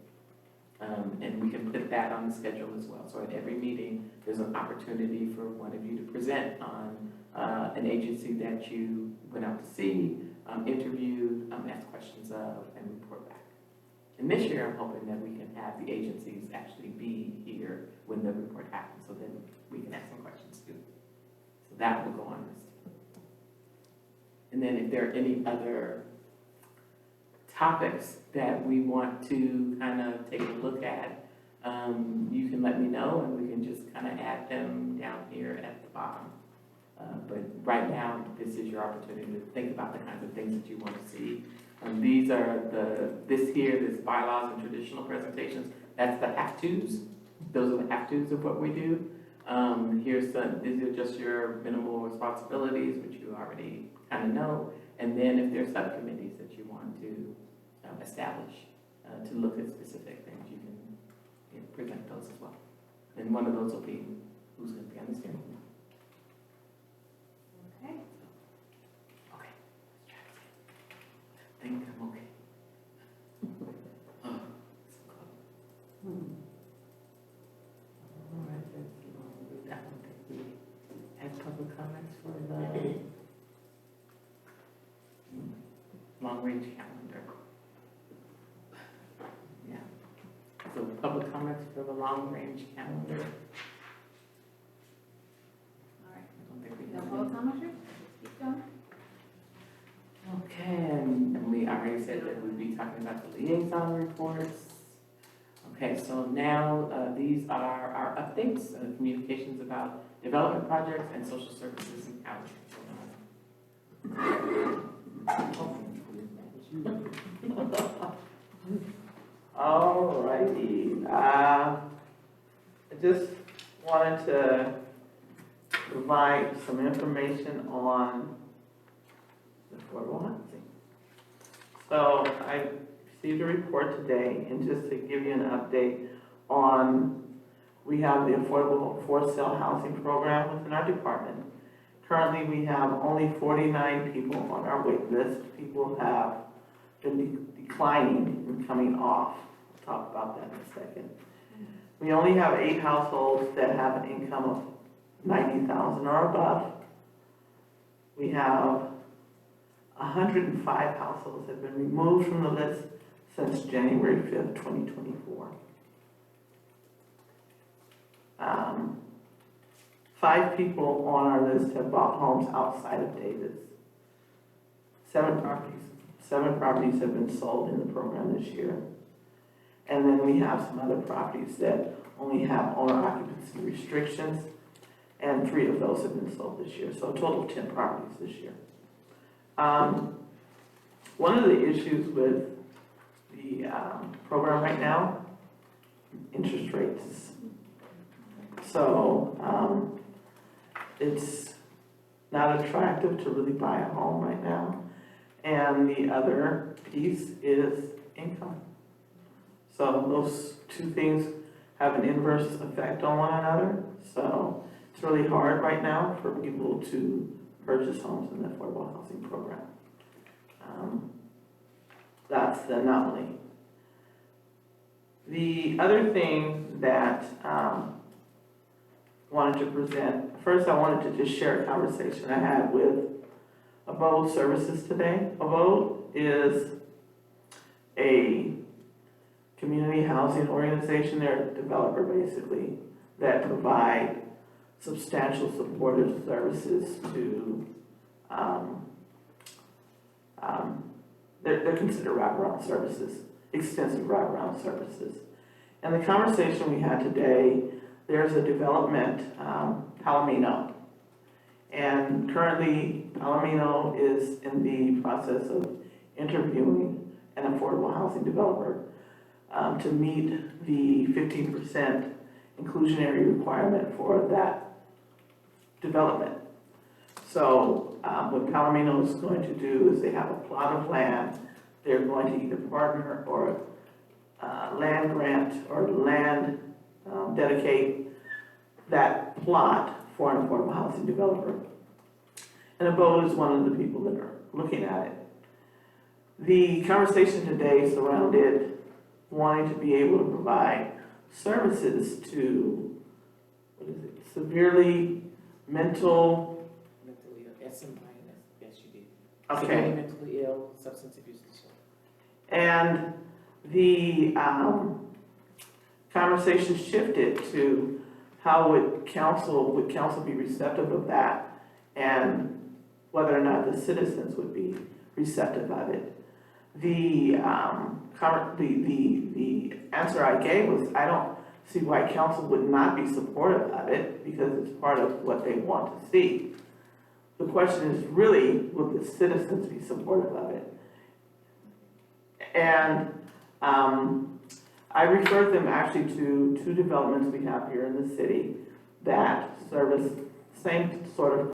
And we can put that on the schedule as well. So at every meeting, there's an opportunity for one of you to present on an agency that you went out to see, interviewed, ask questions of, and report back. And this year, I'm hoping that we can have the agencies actually be here when the report happens, so then we can ask some questions too. So that will go on this. And then if there are any other topics that we want to kind of take a look at, you can let me know and we can just kind of add them down here at the bottom. But right now, this is your opportunity to think about the kinds of things that you want to see. These are this bylaws and traditional presentations, that's the have-tos. Those are the have-tos of what we do. These are just your minimal responsibilities, which you already kind of know. And then if there's subcommittees that you want to establish to look at specific things, you can present those as well. And one of those will be who's going to be on the steering committee. Okay. Okay. I think I'm okay. All right, that one. We have public comments for the long-range calendar. Yeah. So public comments for the long-range calendar. All right. I don't think we No have public any. commenters? Keep going. Okay, and we already said that we'd be talking about the liaison reports. Okay, so now these are our updates, communications about development projects and social services and housing. All righty. I just wanted to provide some information on the affordable housing. So I received a report today, and just to give you an update on, we have the affordable for sale housing program within our department. Currently, we have only 49 people on our wait list. People have been declining and coming off. We'll talk about that in a second. We only have 8 households that have an income of $90,000 or above. We have 105 households that have been removed from the list since January 5th, 2024. 5 people on our list have bought homes outside of Davis. 7 properties have been sold in the program this year. And then we have some other properties that only have owner occupancy restrictions, and 3 of those have been sold this year. So a total of 10 properties this year. One of the issues with the program right now, interest rates. So it's not attractive to really buy a home right now. And the other piece is income. So those 2 things have an inverse effect on one another. So it's really hard right now for people to purchase homes in the affordable housing program. That's the anomaly. The other thing that wanted to present, first I wanted to just share a conversation I had with Abode Services today. Abode is a community housing organization. They're a developer basically that provide substantial supportive services to they're considered wraparound services, extensive wraparound services. And the conversation we had today, there's a development, Palomino. And currently, Palomino is in the process of interviewing an affordable housing developer to meet the 15% inclusionary requirement for that development. So what Palomino is going to do is they have a plot of land. They're going to either partner or land grant or land dedicate that plot for an affordable housing developer. And Abode is one of the people that are looking at it. The conversation today surrounded wanting to be able to provide services to, severely mentally Mentally ill, substance abuse disorder. And the conversation shifted to how would council be receptive of that, and whether or not the citizens would be receptive of it. The answer I gave was, I don't see why council would not be supportive of it, because it's part of what they want to see. The question is really, will the citizens be supportive of it? And I referred them actually to two developments we have here in the city that service same sort of